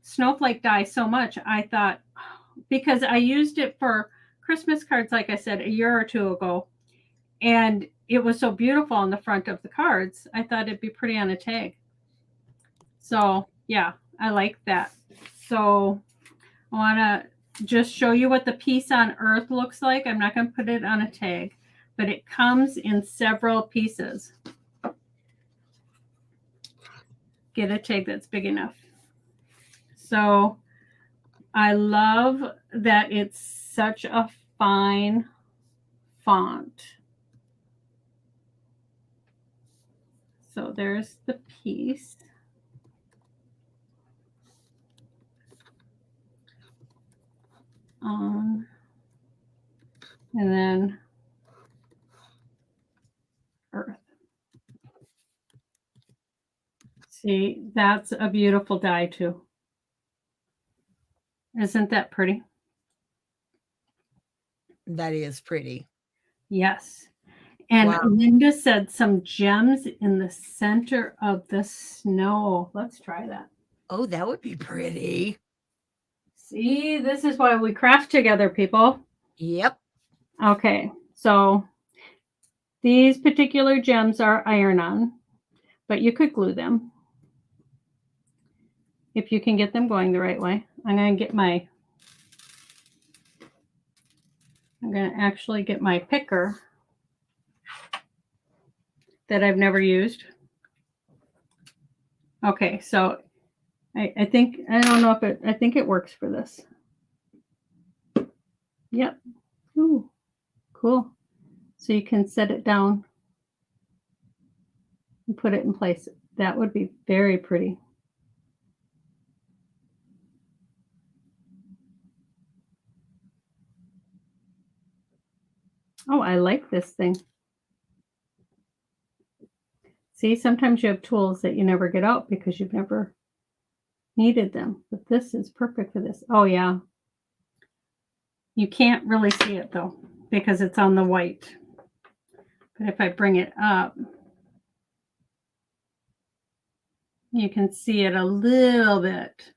snowflake die so much. I thought, because I used it for Christmas cards, like I said, a year or two ago, and it was so beautiful on the front of the cards, I thought it'd be pretty on a tag. So yeah, I like that. So I want to just show you what the piece on Earth looks like. I'm not going to put it on a tag, but it comes in several pieces. Get a tag that's big enough. So I love that it's such a fine font. So there's the piece. And then Earth. See, that's a beautiful die too. Isn't that pretty? That is pretty. Yes. And Wow. Linda said some gems in the center of the snow. Let's try that. Oh, that would be pretty. See, this is why we craft together, people. Yep. Okay, so these particular gems are iron-on, but you could glue them if you can get them going the right way. I'm going to actually get my picker that I've never used. Okay, so I think, I don't know if I think it works for this. Yep. Ooh, cool. So you can set it down and put it in place. That would be very pretty. Oh, I like this thing. See, sometimes you have tools that you never get out because you've never needed them, but this is perfect for this. Oh yeah. You can't really see it though, because it's on the white. But if I bring it up, You can see it a little bit,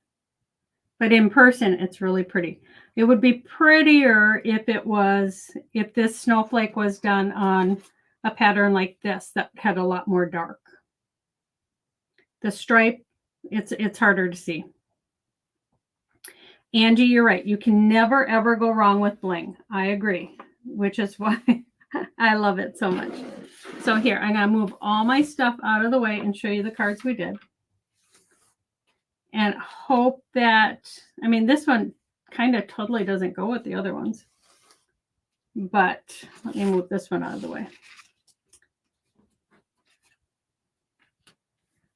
but in person, it's really pretty. It would be prettier if this snowflake was done on a pattern like this that had a lot more dark. The stripe, it's harder to see. Angie, you're right. You can never ever go wrong with bling. I agree, which is why I love it so much. So here, I'm going to move all my stuff out of the way and show you the cards we did. And hope that, I mean, this one kind of totally doesn't go with the other ones. But let me move this one out of the way.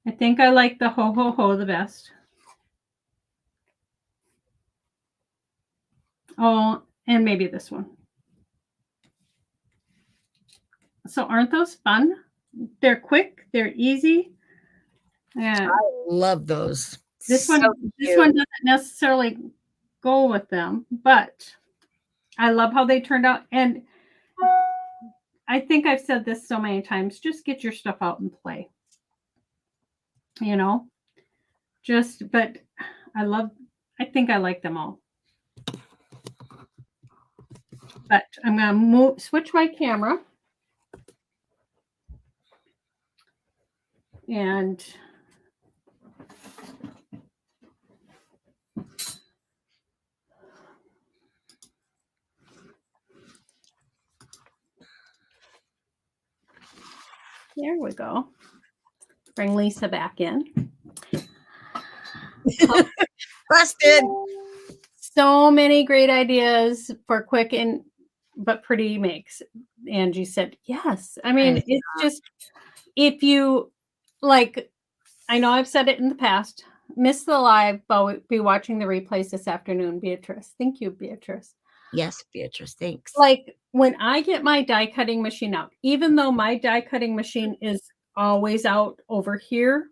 I think I like the ho ho ho the best. Oh, and maybe this one. So aren't those fun? They're quick, they're easy. Yeah. I love those. This So one doesn't necessarily go with them, but I love how they turned out. And I think I've said this so many times, just get your stuff out and play. You know, but I think I like them all. But I'm going to switch my camera. And there we go. Bring Lisa back in. busted. So many great ideas for quick but pretty makes. Angie said, yes. I mean, it's just, if you like, I know I've said it in the past, miss the live, but be watching the replays this afternoon, Beatrice. Thank you, Beatrice. Yes, Beatrice, thanks. Like when I get my die cutting machine out, even though my die cutting machine is always out over here,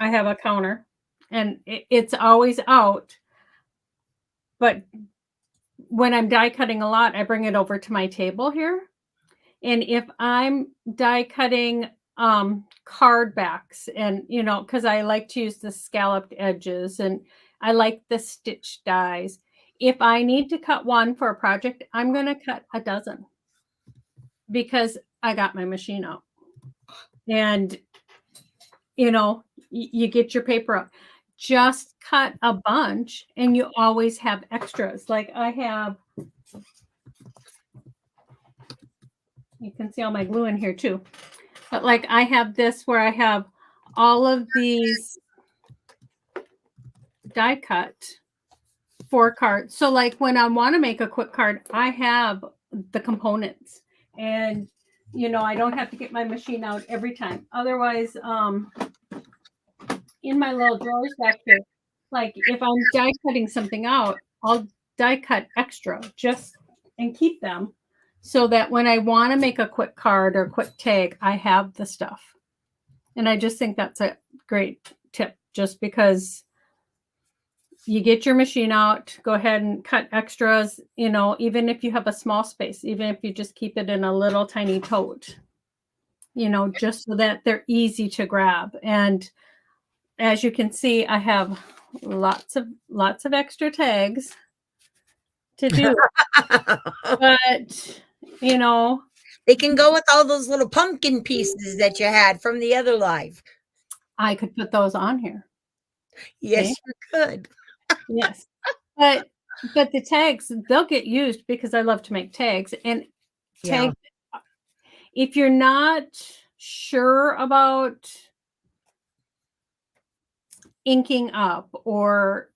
I have a counter and it's always out. But when I'm die cutting a lot, I bring it over to my table here. And if I'm die cutting card backs and, you know, because I like to use the scalloped edges and I like the stitch dies. If I need to cut one for a project, I'm going to cut a dozen because I got my machine out. And, you know, you get your paper out. Just cut a bunch and you always have extras. Like I have, you can see all my glue in here too. But like I have this where I have all of these die cut for cards. So like when I want to make a quick card, I have the components and you know, I don't have to get my machine out every time. Otherwise, in my little drawers back here, like if I'm die cutting something out, I'll die cut extra and keep them so that when I want to make a quick card or quick tag, I have the stuff. And I just think that's a great tip, just because you get your machine out, go ahead and cut extras, you know, even if you have a small space, even if you just keep it in a little tiny tote, you know, just so that they're easy to grab. And as you can see, I have lots of extra tags to do. But, you know, they can go with all those little pumpkin pieces that you had from the other live. I could put those on here. Yes, okay? You could. Yes. But the tags, they'll get used because I love to make tags. And tag, if you're not sure about inking up or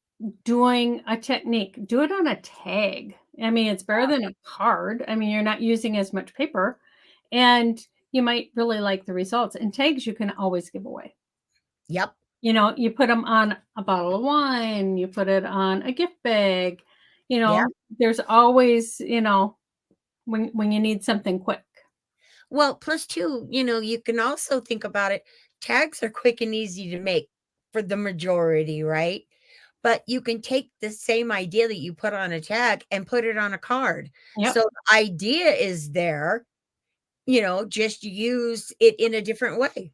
doing a technique, do it on a tag. I mean, it's better than a card. I mean, you're not using as much paper and you might really like the results. And tags you can always give away. Yep. You know, you put them on a bottle of wine, you put it on a gift bag, you know, there's always, you know, when you need something quick. Well, plus too, you know, you can also think about it. Tags are quick and easy to make for the majority, right? But you can take the same idea that you put on a tag and put it on a card. Yep. So the idea is there, you know, just use it in a different way.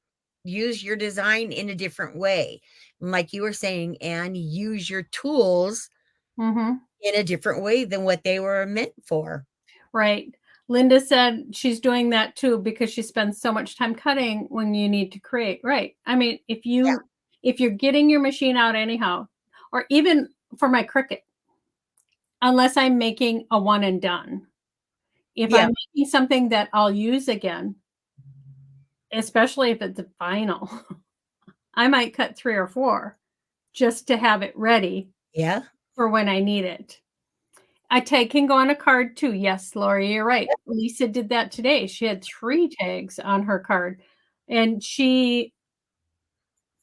use your design in a different way. And like you were saying, and use your tools Mhm. in a different way than what they were meant for. Right. Linda said she's doing that too because she spends so much time cutting when you need to create. Right. I mean, Yeah. if you're getting your machine out anyhow, or even for my Cricut, unless I'm making a one and done. If Yeah. I'm making something that I'll use again, especially if it's a vinyl, I might cut 3 or 4 just to have it ready Yeah. for when I need it. A tag can go on a card too. Yes, Lori, you're right. Lisa did that today. She had 3 tags on her card, and she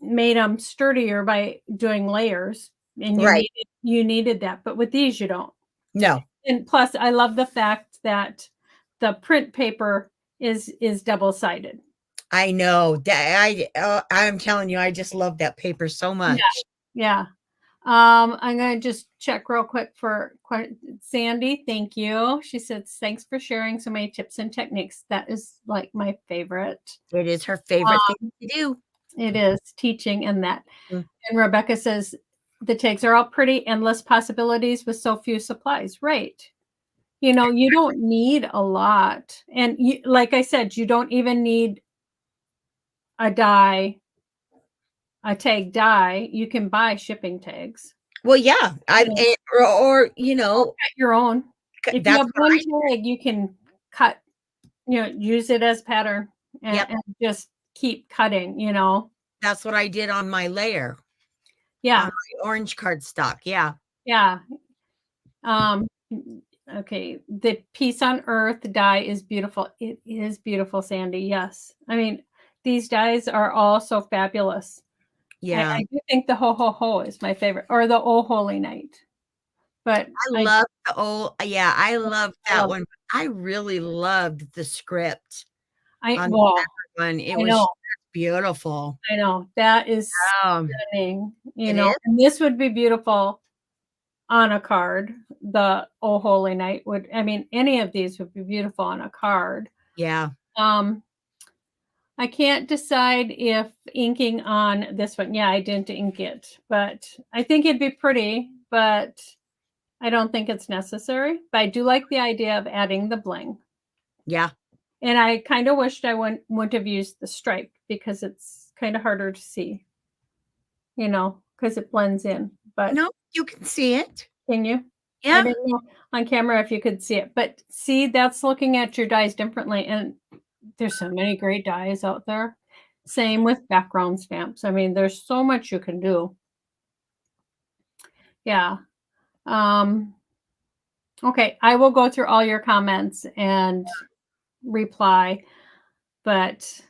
made them sturdier by doing layers, and Right. you needed that, but with these, you don't. No, And plus, I love the fact that the print paper is double-sided. I know that I'm telling you, I just love that paper so Yeah, much. yeah. I'm gonna just check real quick for Sandy. Thank you. She says, "Thanks for sharing so many tips and techniques." That is like my favorite. It is her favorite thing Um, to do. it is teaching and that. Mm. And Rebecca says, "The tags are all pretty, endless possibilities with so few supplies." Right. You don't need a lot. And like I said, you don't even need a die, a tag die. You can buy shipping tags. Well, yeah, You know, or cut your own. If you that's have what one I do. tag, you can cut, use it as pattern Yep, and just keep cutting. that's what I did on my layer on Yeah. my orange cardstock. Yeah, Yeah. Um, okay. The Peace on Earth die is beautiful. It is beautiful, Sandy. Yes. I mean, these dies are all so fabulous. yeah. I do think the Ho Ho Ho is my favorite, or the Oh Holy Night. But I love the old. Yeah, I love I that love one. I really loved the script on the well, second one. It I was know. beautiful. I know. That is Um, stunning, it is. and this would be beautiful on a card. The Oh Holy Night would, I mean, any of these would be beautiful on a card. Yeah, Um, I can't decide if inking on this one. Yeah, I didn't ink it, but I think it'd be pretty, but I don't think it's necessary. But I do like the idea of adding the bling. yeah. And I kind of wished I wouldn't have used the stripe because it's kind of harder to see, because it blends in. But No, you can see it. can you? I Yeah, didn't know on camera if you could see it. But see, that's looking at your dies differently. And there's so many great dies out there. Same with background stamps. I mean, there's so much you can do. Yeah. Um, okay, I will go through all your comments and reply. But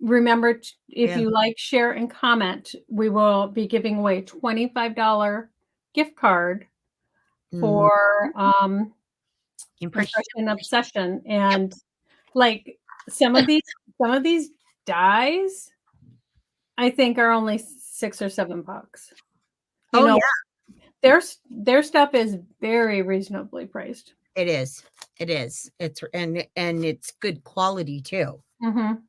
remember, if yeah. you like, share, and comment, we will be giving away a $25 gift card Mm, for impression. Impression Obsession. Yep. And like some of these dies, I think are only $6 or $7. You Oh know, yeah, their stuff is very reasonably priced. it is. It is. It's and it's good quality too. Mhm.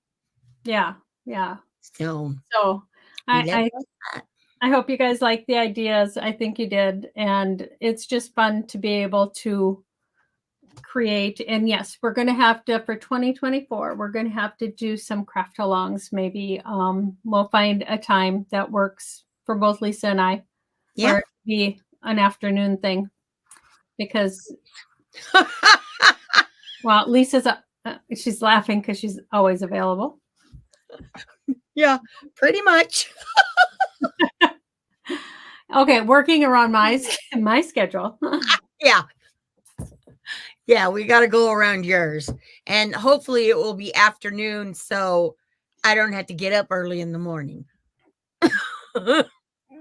Yeah, yeah. So So, we I love I that. I hope you guys like the ideas. I think you did, and it's just fun to be able to create. And yes, we're gonna have to for 2024, we're gonna have to do some craft alongs. Maybe we'll find a time that works for both Lisa and I, Yeah. where it be an afternoon thing because well, she's laughing because she's always available. Yeah, pretty much. Okay, working around my my schedule. Yeah. Yeah, we got to go around yours. And hopefully it will be afternoon so I don't have to get up early in the morning.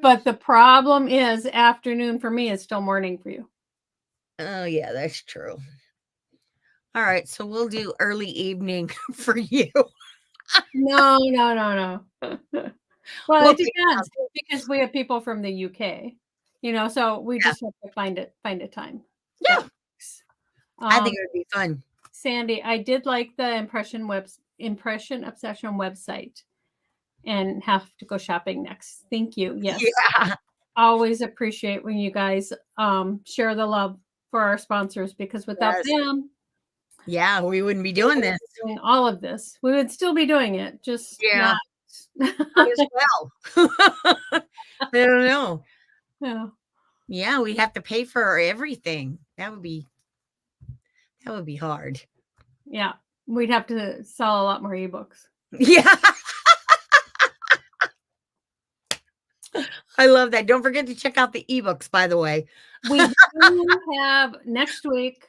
But the problem is afternoon for me is still morning for you. Oh, yeah, that's true. All right, so we'll do early evening for you. No, no, no, no. Well, We'll it think about depends it. because we have people from the UK, so we Yeah, just have to find a time that yeah, works. I think Um, it would be fun. Sandy, I did like the Impression Obsession website. and have to go shopping next. Thank you. Yes. Yeah. Always appreciate when you guys share the love for our sponsors, because without Yes. them, Yeah, we wouldn't be we doing wouldn't this. be doing all of this. We would still be doing it, just Yeah. not. Might as well. I don't know. Yeah. Yeah, we'd have to pay for everything. That would be hard. Yeah. We'd have to sell a lot more ebooks. Yeah. I love that. Don't forget to check out the ebooks, by the way. We do have next week,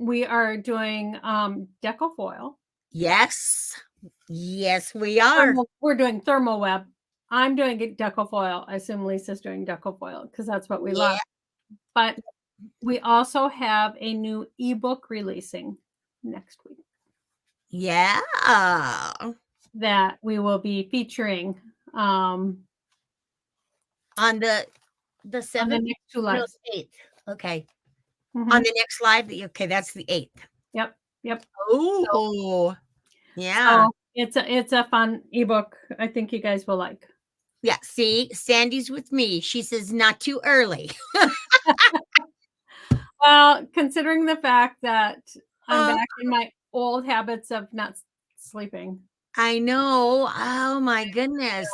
we are doing deco foil. Yes. Yes, we are. We're doing thermal web. I'm doing deco foil. I assume Lisa's doing deco foil because that's what we love. But we also have a new ebook releasing next week Yeah. that we will be featuring On the on the 7th? next 2 No, lives. 8th. Okay. Mhm. On the next live. Okay, that's the 8th. Yep. Yep. Oh. Yeah. So it's a fun ebook. I think you guys will like. Yeah. See, Sandy's with me. She says not too early. Well, considering the fact that I'm Uh, back in my old habits of not sleeping, I know. Oh my goodness.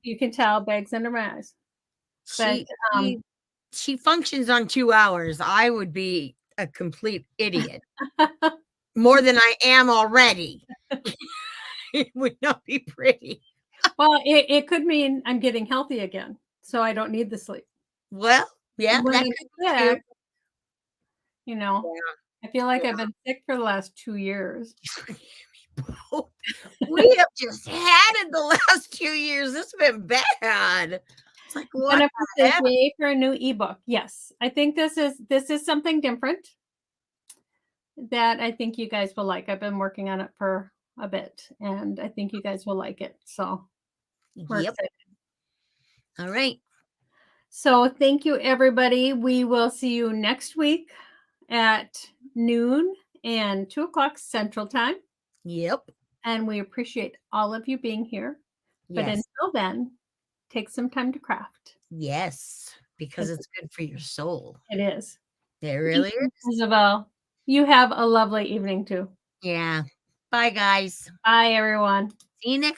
you can tell bags under my eyes. But She she functions on 2 hours. I would be a complete idiot. More than I am already. It would not be pretty. well, it could mean I'm getting healthy again, so I don't need the sleep. Well, yeah, When that I'm could be sick, too. you know, I feel like I've been sick for the last 2 years. We have just had it the last 2 years. This has been bad. It's like, what Jennifer the says, heck? "Yay for a new ebook." Yes, I think this is something different that I think you guys will like. I've been working on it for a bit, and I think you guys will like it. So we're Yep. excited. All right. So thank you, everybody. We will see you next week at noon and 2 o'clock Central Time. Yep. And we appreciate all of you being here. But Yes. until then, take some time to craft. Yes. Because it's good for your soul. It is. It really Thank you, is. Isabel. You have a lovely evening too. Yeah. Bye, guys. Bye, everyone. See you next